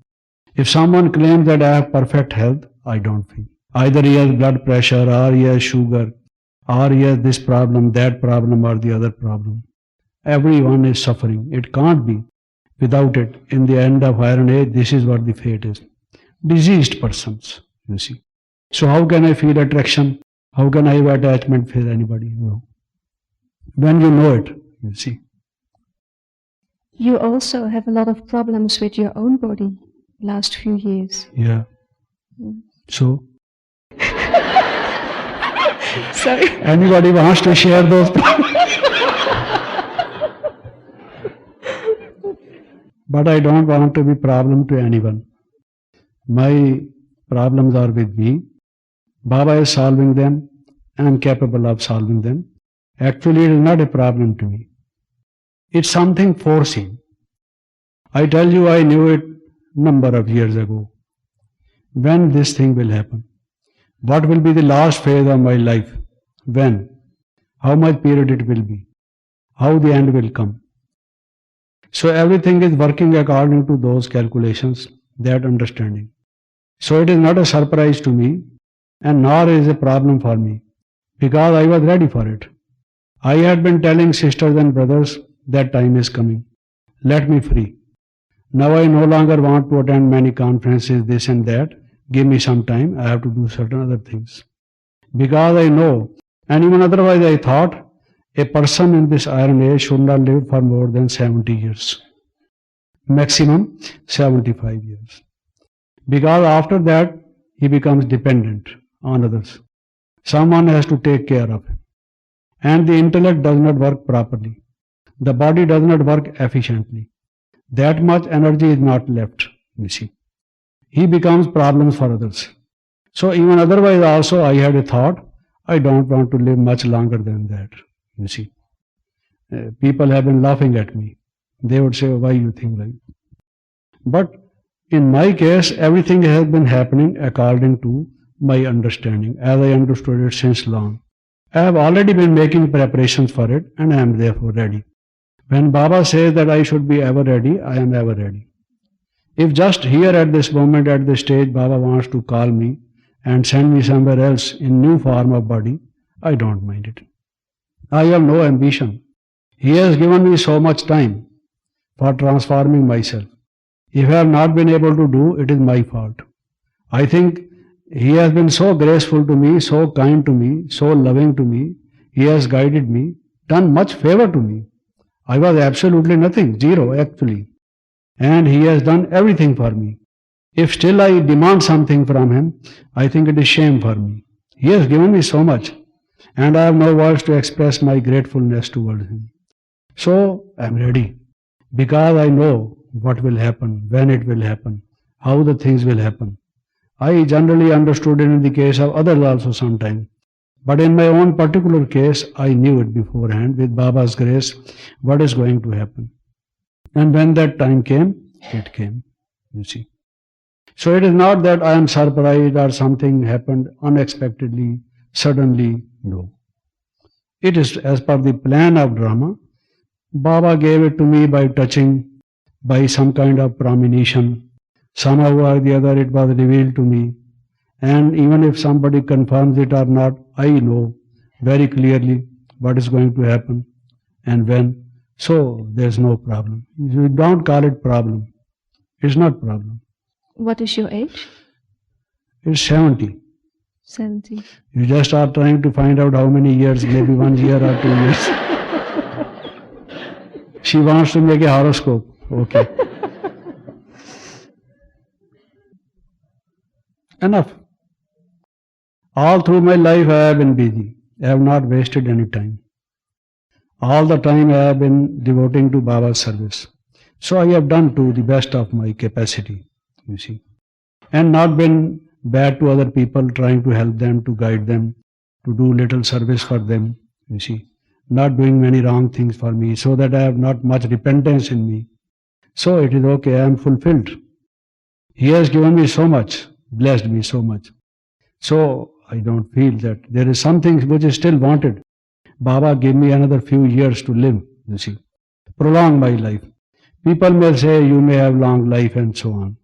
If someone claims that I have perfect health, I don't feel. Either he has blood pressure, or he has sugar, or he has this problem, that problem, or the other problem. Everyone is suffering. It can't be. Without it, in the end of iron age, this is what the fate is. Diseased persons, you see. So how can I feel attraction? How can I have attachment with anybody? No. When you know it, you see. You also have a lot of problems with your own body last few years. Yeah. So? Sorry. Anybody wants to share those problems? But I don't want to be problem to anyone. My problems are with me. Baba is solving them. I am capable of solving them. Actually, it is not a problem to me. It's something foreseen. I tell you, I knew it number of years ago. When this thing will happen? What will be the last phase of my life? When? How much period it will be? How the end will come? So everything is working according to those calculations, that understanding. So it is not a surprise to me, and nor is a problem for me, because I was ready for it. I had been telling sisters and brothers that time is coming. Let me free. Now I no longer want to attend many conferences, this and that. Give me some time. I have to do certain other things. Because I know, and even otherwise I thought, a person in this iron age should not live for more than 70 years. Maximum 75 years. Because after that, he becomes dependent on others. Someone has to take care of him. And the intellect does not work properly. The body does not work efficiently. That much energy is not left, you see. He becomes problems for others. So even otherwise also I had a thought, I don't want to live much longer than that, you see. People have been laughing at me. They would say, why you think like that? But in my case, everything has been happening according to my understanding, as I understood it since long. I have already been making preparations for it, and I am therefore ready. When Baba says that I should be ever ready, I am ever ready. If just here at this moment, at this stage, Baba wants to call me and send me somewhere else in new form of body, I don't mind it. I have no ambition. He has given me so much time for transforming myself. If I have not been able to do, it is my fault. I think He has been so graceful to me, so kind to me, so loving to me. He has guided me, done much favor to me. I was absolutely nothing, zero actually. And He has done everything for me. If still I demand something from Him, I think it is shame for me. He has given me so much, and I have no words to express my gratefulness towards Him. So I am ready, because I know what will happen, when it will happen, how the things will happen. I generally understood it in the case of others also sometime. But in my own particular case, I knew it beforehand with Baba's grace what is going to happen. And when that time came, it came, you see. So it is not that I am surprised or something happened unexpectedly, suddenly, no. It is as per the plan of drama. Baba gave it to me by touching, by some kind of premonition. Somehow or the other it was revealed to me. And even if somebody confirms it or not, I know very clearly what is going to happen and when. So there's no problem. You don't call it problem. It's not problem. What is your age? It's 70. 70. You just are trying to find out how many years, maybe 1 year or 2 years. She wants to make a horoscope. Okay. Enough. All through my life I have been busy. I have not wasted any time. All the time I have been devoting to Baba's service. So I have done to the best of my capacity, you see. And not been bad to other people, trying to help them, to guide them, to do little service for them, you see. Not doing many wrong things for me, so that I have not much repentance in me. So it is okay, I am fulfilled. He has given me so much, blessed me so much. So I don't feel that there is something which is still wanted. Baba gave me another few years to live, you see. Prolong my life. People may say you may have long life and so on.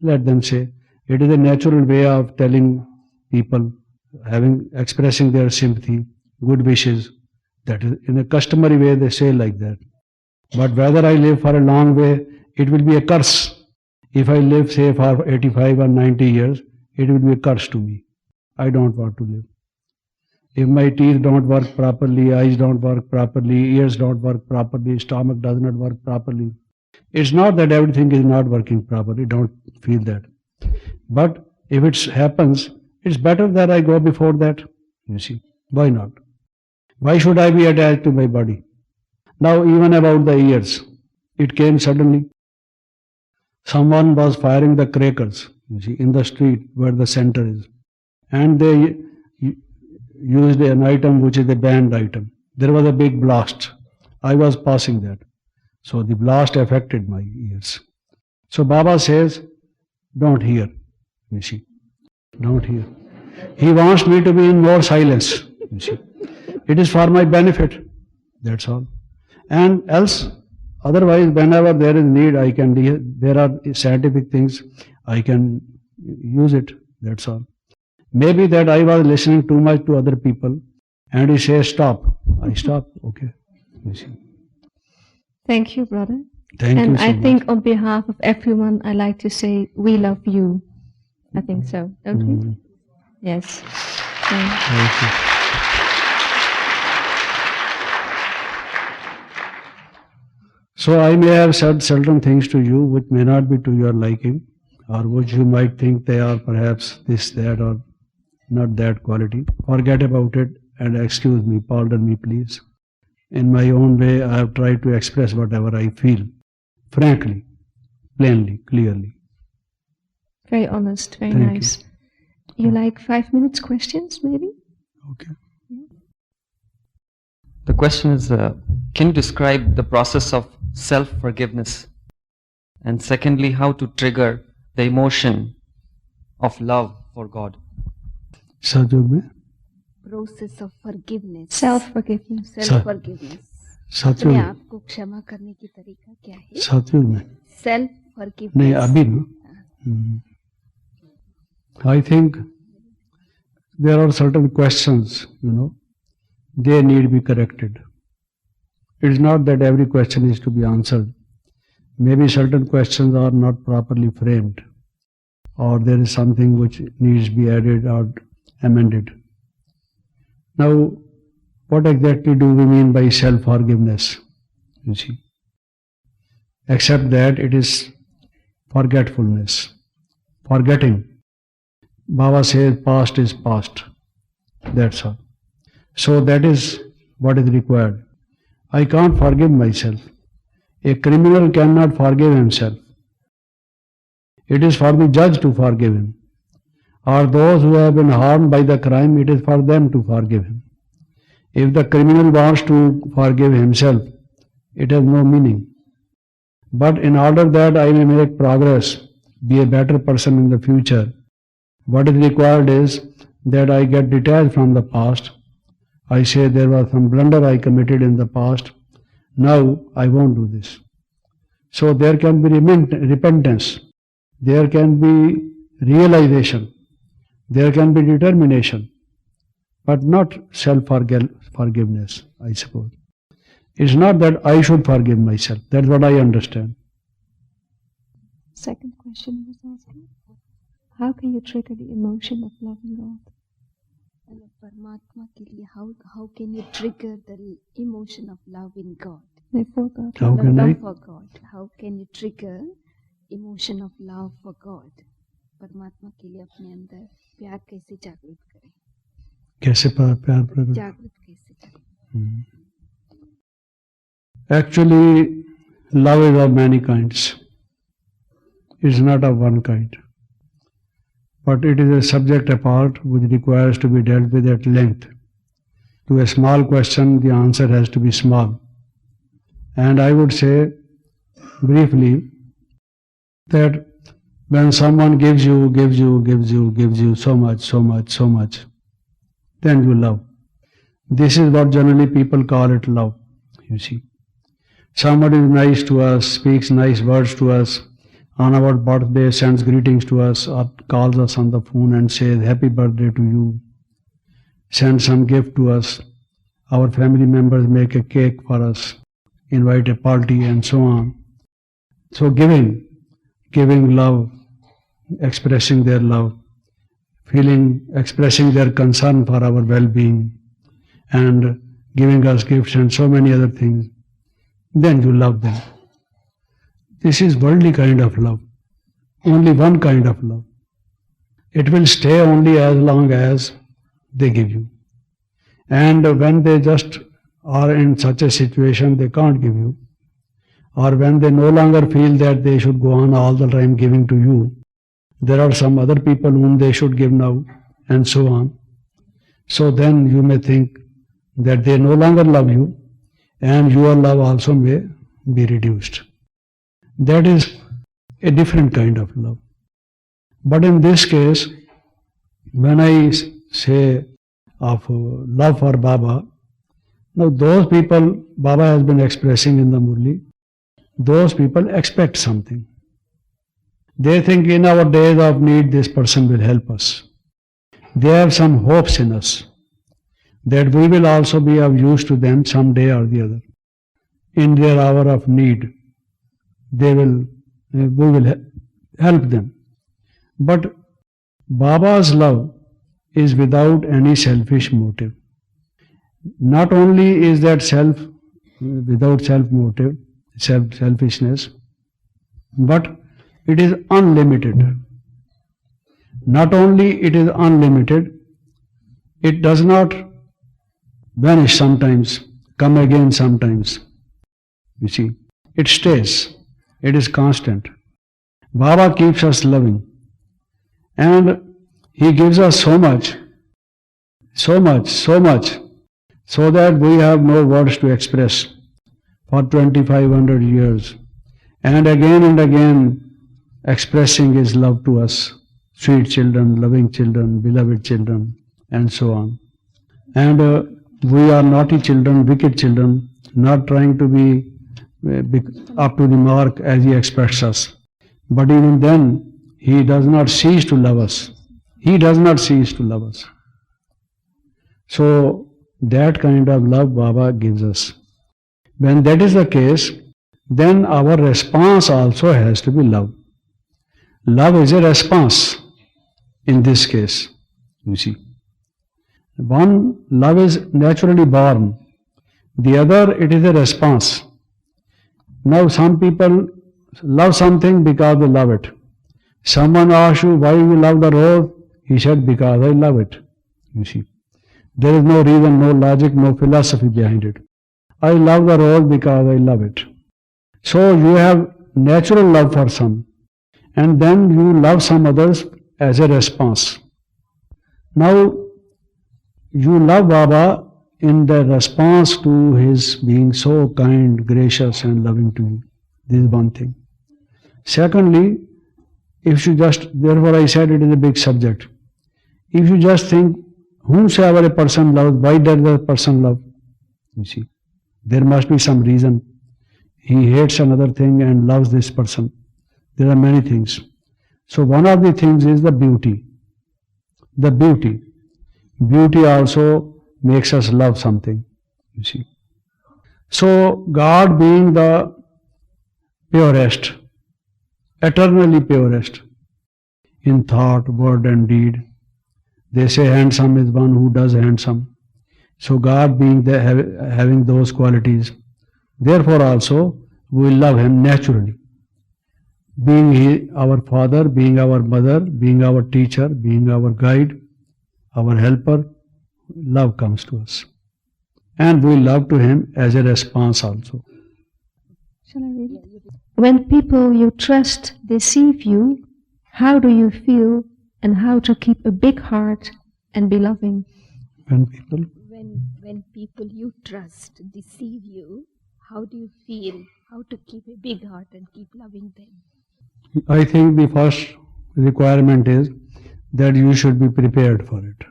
Let them say. It is a natural way of telling people, expressing their sympathy, good wishes. That is in a customary way they say like that. But whether I live for a long way, it will be a curse. If I live say for 85 or 90 years, it will be a curse to me. I don't want to live. If my teeth don't work properly, eyes don't work properly, ears don't work properly, stomach does not work properly. It's not that everything is not working properly, don't feel that. But if it happens, it's better that I go before that, you see. Why not? Why should I be attached to my body? Now even about the ears, it came suddenly. Someone was firing the crackers, you see, in the street where the center is. And they used an item which is a banned item. There was a big blast. I was passing that. So the blast affected my ears. So Baba says, don't hear, you see. Don't hear. He wants me to be in more silence, you see. It is for my benefit. That's all. And else, otherwise, whenever there is need, there are scientific things, I can use it. That's all. Maybe that I was listening too much to other people and he says stop. I stop. Okay. You see. Thank you, brother. Thank you so much. And I think on behalf of everyone, I like to say we love you. I think so, don't we? Yes. Thank you. So I may have said certain things to you which may not be to your liking, or which you might think they are perhaps this, that, or not that quality. Forget about it and excuse me, pardon me please. In my own way, I have tried to express whatever I feel, frankly, plainly, clearly. Very honest, very Thank nice. You like 5 minutes questions, maybe? Okay. The question is, can you describe the process of self-forgiveness? And secondly, how to trigger the emotion of love for God? सतयुग में process of forgiveness Self-forgiveness. Self forgiveness सतयुग अपने में आप को क्षमा करने की तरीका क्या है सतयुग में सेल्फ नहीं फॉरगिवनेस अभी ना I think there are certain questions, they need to be corrected. It is not that every question is to be answered. Maybe certain questions are not properly framed, or there is something which needs to be added or amended. Now, what exactly do we mean by self-forgiveness? You see, except that it is forgetfulness, forgetting. Baba says past is past. That's all. So that is what is required. I can't forgive myself. A criminal cannot forgive himself. It is for the judge to forgive him. or those who have been harmed by the crime, it is for them to forgive him. If the criminal wants to forgive himself, it has no meaning. But in order that I may make progress, be a better person in the future, what is required is that I get detached from the past. I say there was some blunder I committed in the past. Now I won't do this. So there can be repentance. There can be realization. There can be determination. But not self-forgiveness, I suppose. It's not that I should forgive myself. That's what I understand. Second question he was asking. How can you trigger the emotion of loving God? And परमात्मा के लिए how can you trigger the emotion of love in God? For God. How can I? Love for God. How can you trigger emotion of love for God? परमात्मा के लिए अपने अंदर प्यार कैसे जागृत करें? कैसे प्यार प्रकट? जागृत कैसे करें? Actually, love is of many kinds. It's not of one kind. But it is a subject apart which requires to be dealt with at length. To a small question, the answer has to be small. And I would say briefly that when someone gives you so much, then you love. This is what generally people call it love, you see. Somebody is nice to us, speaks nice words to us, on our birthday sends greetings to us, or calls us on the phone and says happy birthday to you, sends some gift to us, our family members make a cake for us, invite a party and so on. So giving love, expressing their love, expressing their concern for our well-being, and giving us gifts and so many other things, then you love them. This is worldly kind of love, only one kind of love. It will stay only as long as they give you. And when they just are in such a situation they can't give you, or when they no longer feel that they should go on all the time giving to you, there are some other people whom they should give now, and so on. So then you may think that they no longer love you, and your love also may be reduced. That is a different kind of love. But in this case, when I say of love for Baba, now those people Baba has been expressing in the murli, those people expect something. They think in our days of need this person will help us. They have some hopes in us that we will also be of use to them someday or the other. In their hour of need, we will help them. But Baba's love is without any selfish motive. Not only is that without selfishness, but it is unlimited. Not only it is unlimited, it does not vanish sometimes, come again sometimes. You see, it stays. It is constant. Baba keeps us loving. And he gives us so much, so that we have no words to express for 2500 years. And again expressing his love to us, sweet children, loving children, beloved children, and so on. And we are naughty children, wicked children, not trying to be up to the mark as he expects us. But even then, he does not cease to love us. He does not cease to love us. So, that kind of love Baba gives us. When that is the case, then our response also has to be love. Love is a response in this case, you see. One, love is naturally born. The other, it is a response. Now some people love something because they love it. Someone asks you, why you love the rose? He said, because I love it. You see. There is no reason, no logic, no philosophy behind it. I love the rose because I love it. So you have natural love for some, and then you love some others as a response. Now, you love Baba in the response to his being so kind, gracious and loving to you. This is one thing. Secondly, if you just, therefore I said it is a big subject. If you just think, whomsoever a person loves, why does the person love? You see, there must be some reason. He hates another thing and loves this person. There are many things. So one of the things is the beauty. The beauty. Beauty also makes us love something, you see. So God being the purest, eternally purest, in thought, word and deed. They say handsome is one who does handsome. So God being the, having those qualities, therefore also we will love Him naturally. Being He our Father, being our Mother, being our teacher, being our guide, our helper, love comes to us. And we love to Him as a response also. Shall I read it? When people you trust deceive you, how do you feel and how to keep a big heart and be loving? When people, when people you trust deceive you, how do you feel? How to keep a big heart and keep loving them? I think the first requirement is that you should be prepared for it.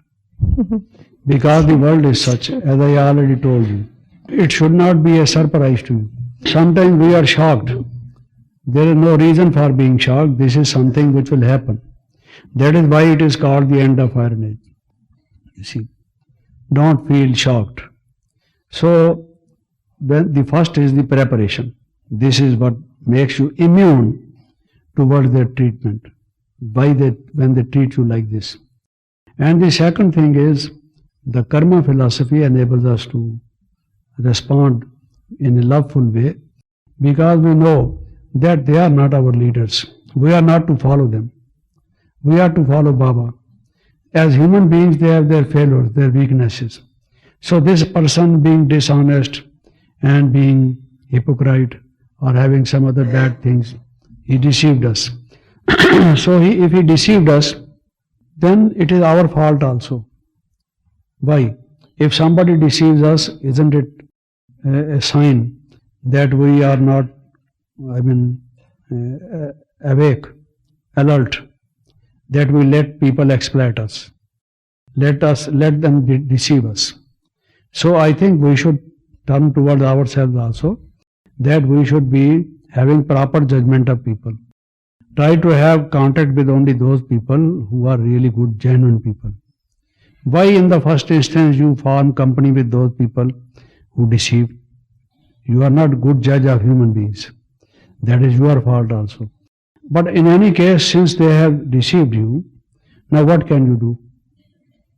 Because the world is such, as I already told you. It should not be a surprise to you. Sometimes we are shocked. There is no reason for being shocked. This is something which will happen. That is why it is called the end of Iron Age. You see, don't feel shocked. So, when the first is the preparation. This is what makes you immune towards their treatment. When they treat you like this. And the second thing is, the karma philosophy enables us to respond in a loveful way, because we know that they are not our leaders. We are not to follow them. We are to follow Baba. As human beings, they have their failures, their weaknesses. So this person being dishonest and being hypocrite or having some other bad things, he deceived us. So if he deceived us, then it is our fault also. Why? If somebody deceives us, isn't it a sign that we are not, awake, alert, that we let people exploit us. Let them deceive us. So I think we should turn towards ourselves also, that we should be having proper judgment of people. Try to have contact with only those people who are really good, genuine people. Why in the first instance you form company with those people who deceive? You are not good judge of human beings. That is your fault also. But in any case, since they have deceived you, now what can you do?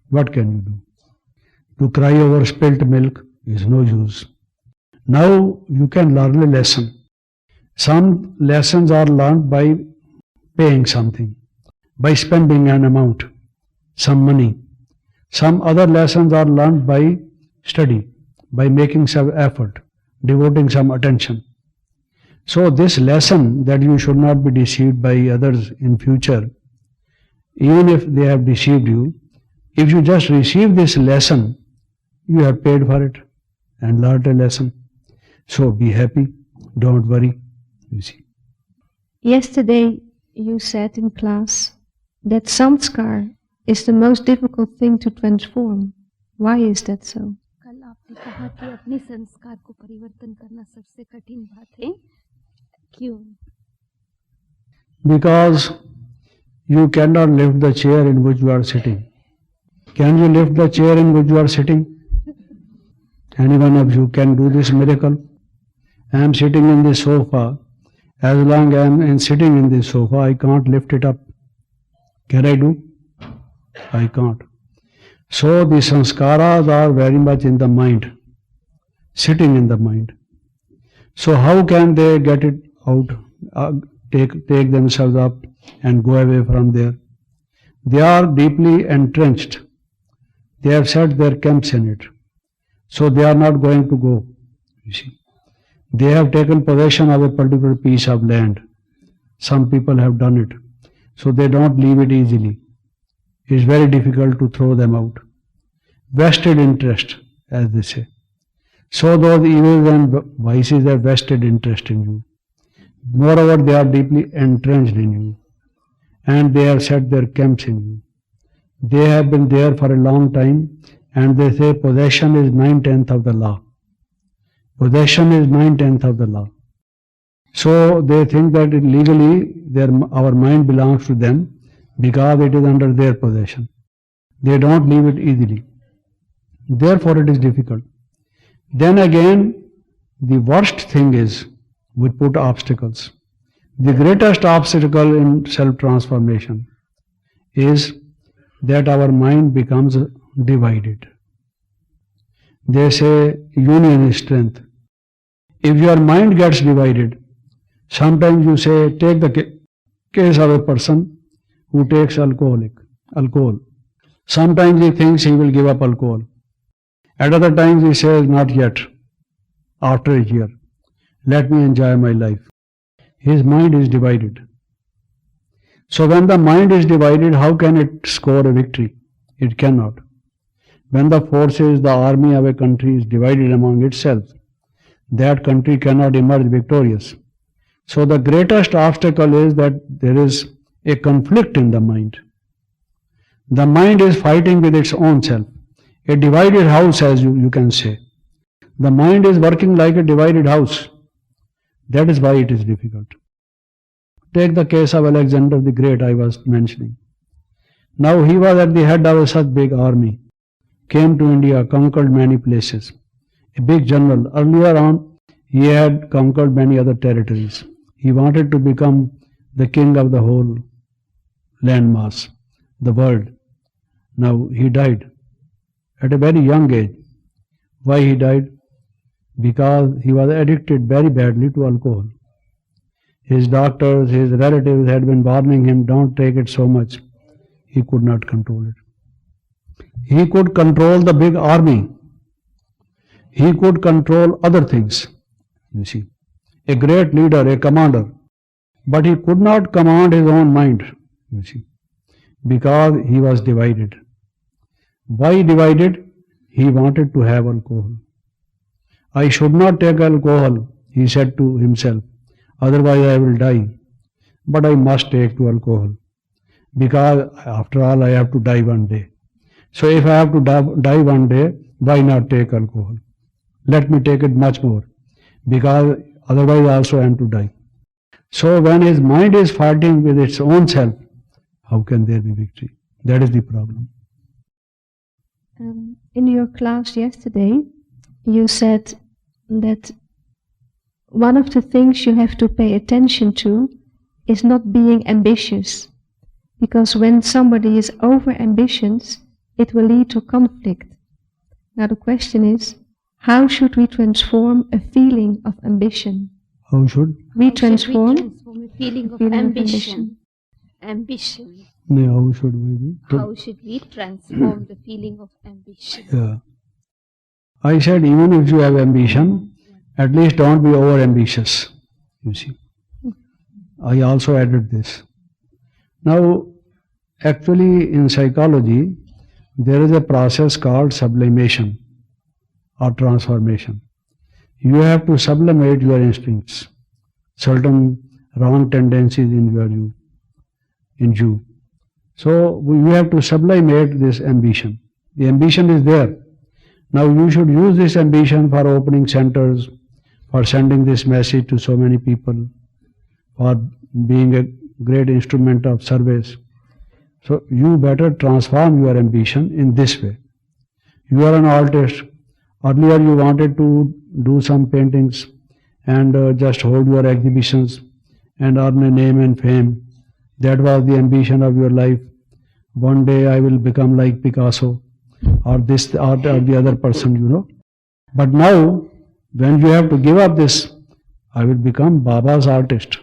What can you do? To cry over spilt milk is no use. Now you can learn a lesson. Some lessons are learned by paying something, by spending an amount, some money. Some other lessons are learned by study, by making some effort, devoting some attention. So this lesson that you should not be deceived by others in future, even if they have deceived you, if you just receive this lesson, you have paid for it and learned a lesson. So be happy, don't worry, you see. Yesterday you said in class that samskar is the most difficult thing to transform. Why is that so? कल आपने कहा कि अपने संस्कार को परिवर्तन करना सबसे कठिन बात है. क्यों? Because you cannot lift the chair in which you are sitting. Can you lift the chair in which you are sitting? Any one of you can do this miracle? I am sitting in the sofa. As long as I am sitting in this sofa, I can't lift it up. Can I do? I can't. So the sanskaras are very much in the mind, sitting in the mind. So how can they get it out, take themselves up and go away from there? They are deeply entrenched. They have set their camps in it. So they are not going to go, you see. They have taken possession of a particular piece of land. Some people have done it. So they don't leave it easily. It's very difficult to throw them out. Vested interest, as they say. So those evils and vices have vested interest in you. Moreover, they are deeply entrenched in you, and they have set their camps in you. They have been there for a long time, and they say possession is 9/10 of the law. Possession is 9/10 of the law. So they think that legally our mind belongs to them because it is under their possession. They don't leave it easily. Therefore it is difficult. Then again, the worst thing is we put obstacles. The greatest obstacle in self-transformation is that our mind becomes divided. They say union is strength. If your mind gets divided, sometimes you say, take the case of a person who takes alcohol. Sometimes he thinks he will give up alcohol. At other times he says, not yet, after a year, let me enjoy my life. His mind is divided. So when the mind is divided, how can it score a victory? It cannot. When the forces, the army of a country is divided among itself, that country cannot emerge victorious. So the greatest obstacle is that there is a conflict in the mind. The mind is fighting with its own self. A divided house, as you can say. The mind is working like a divided house. That is why it is difficult. Take the case of Alexander the Great I was mentioning. Now he was at the head of a such big army, came to India, conquered many places. A big general. Earlier on, he had conquered many other territories. He wanted to become the king of the whole landmass, the world. Now he died at a very young age. Why he died? Because he was addicted very badly to alcohol. His doctors, his relatives had been warning him, don't take it so much. He could not control it. He could control the big army. He could control other things, you see. A great leader, a commander. But he could not command his own mind, you see, because he was divided. Why divided? He wanted to have alcohol. I should not take alcohol, he said to himself, otherwise I will die. But I must take to alcohol, because after all I have to die one day. So if I have to die one day, why not take alcohol? Let me take it much more, because otherwise also I am to die. So when his mind is fighting with its own self, how can there be victory? That is the problem. In your class yesterday, you said that one of the things you have to pay attention to is not being ambitious, because when somebody is over-ambitious, it will lead to conflict. Now the question is, how should we transform a feeling of ambition? How should? We transform a feeling of ambition. Ambition. No, how should we be? How should we transform the feeling of ambition? Yeah. I said even if you have ambition, at least don't be over ambitious, you see. I also added this. Now, actually in psychology, there is a process called sublimation or transformation. You have to sublimate your instincts, certain wrong tendencies in you. So you have to sublimate this ambition. The ambition is there. Now you should use this ambition for opening centers, for sending this message to so many people, for being a great instrument of service. So you better transform your ambition in this way. You are an artist. Earlier you wanted to do some paintings and just hold your exhibitions and earn a name and fame. That was the ambition of your life. One day I will become like Picasso or this or the other person, you know. But now, when you have to give up this, I will become Baba's artist.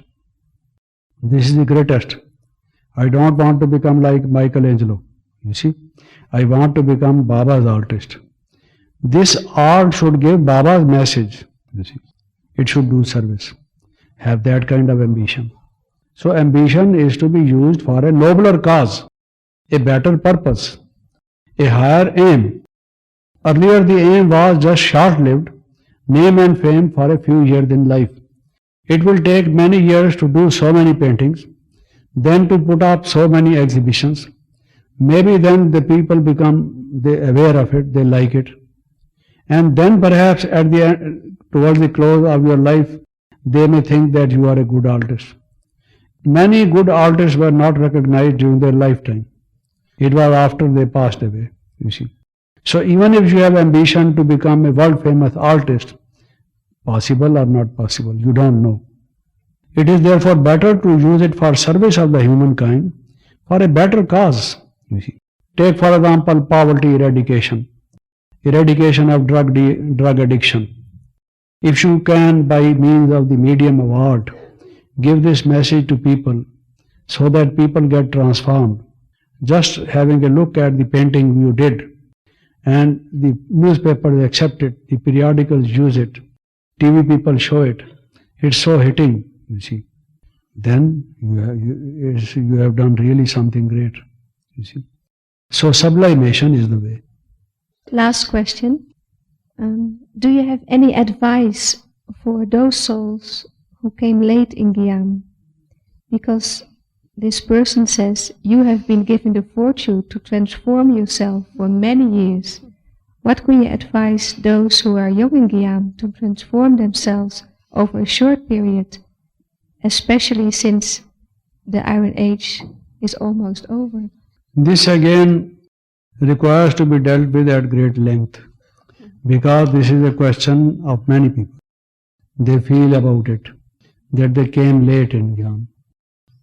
This is the greatest. I don't want to become like Michelangelo, you see. I want to become Baba's artist. This art should give Baba's message, you see. It should do service. Have that kind of ambition. So ambition is to be used for a nobler cause. a better purpose, a higher aim. Earlier the aim was just short-lived, name and fame for a few years in life. It will take many years to do so many paintings, then to put up so many exhibitions. Maybe then the people become aware of it, they like it. And then perhaps at the end, towards the close of your life, they may think that you are a good artist. Many good artists were not recognized during their lifetime. It was after they passed away, you see. So even if you have ambition to become a world famous artist, possible or not possible, you don't know. It is therefore better to use it for service of the humankind, for a better cause, you see. Take for example poverty eradication of drug addiction. If you can, by means of the medium of art, give this message to people so that people get transformed, just having a look at the painting you did, and the newspapers accept it, the periodicals use it, TV people show it, it's so hitting, you see, then you have done really something great, you see. So sublimation is the way. Last question. Do you have any advice for those souls who came late in Gyan? Because this person says, you have been given the fortune to transform yourself for many years. What can you advise those who are young in Gyan to transform themselves over a short period, especially since the Iron Age is almost over? This again requires to be dealt with at great length, because this is a question of many people. They feel about it, that they came late in Gyan.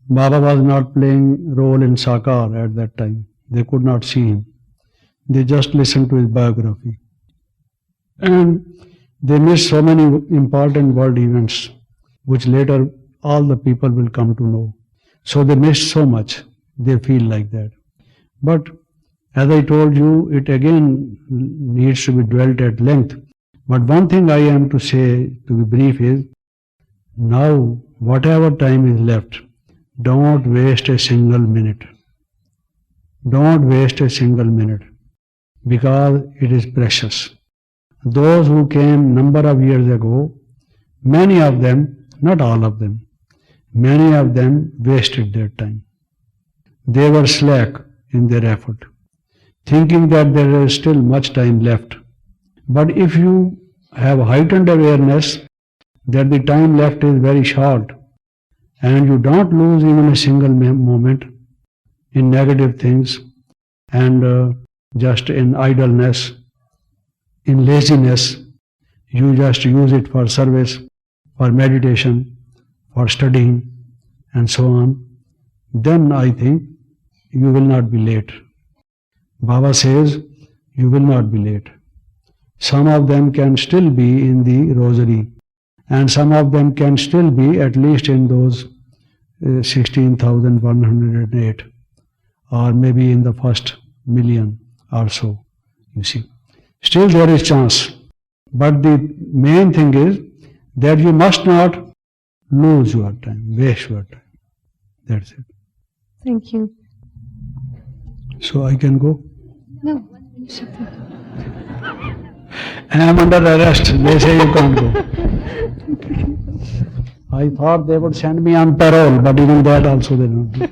Baba was not playing role in Sakar at that time. They could not see him. They just listened to his biography. And they missed so many important world events, which later all the people will come to know. So they missed so much. They feel like that. But as I told you, it again needs to be dwelt at length. But one thing I am to say, to be brief, is now whatever time is left, don't waste a single minute. Don't waste a single minute, because it is precious. Those who came number of years ago, many of them, not all of them, many of them wasted their time. They were slack in their effort, thinking that there is still much time left. But if you have heightened awareness that the time left is very short, and you don't lose even a single moment in negative things and just in idleness, in laziness, you just use it for service, for meditation, for studying, and so on, then I think you will not be late. Baba says you will not be late. Some of them can still be in the rosary, and some of them can still be at least in those 16,108, or maybe in the first million or so, you see. Still there is chance. But the main thing is that you must not lose your time, waste your time. That's it. Thank you. So I can go? No. I am under arrest. They say you can't go. I thought they would send me on parole, but even that also they don't do.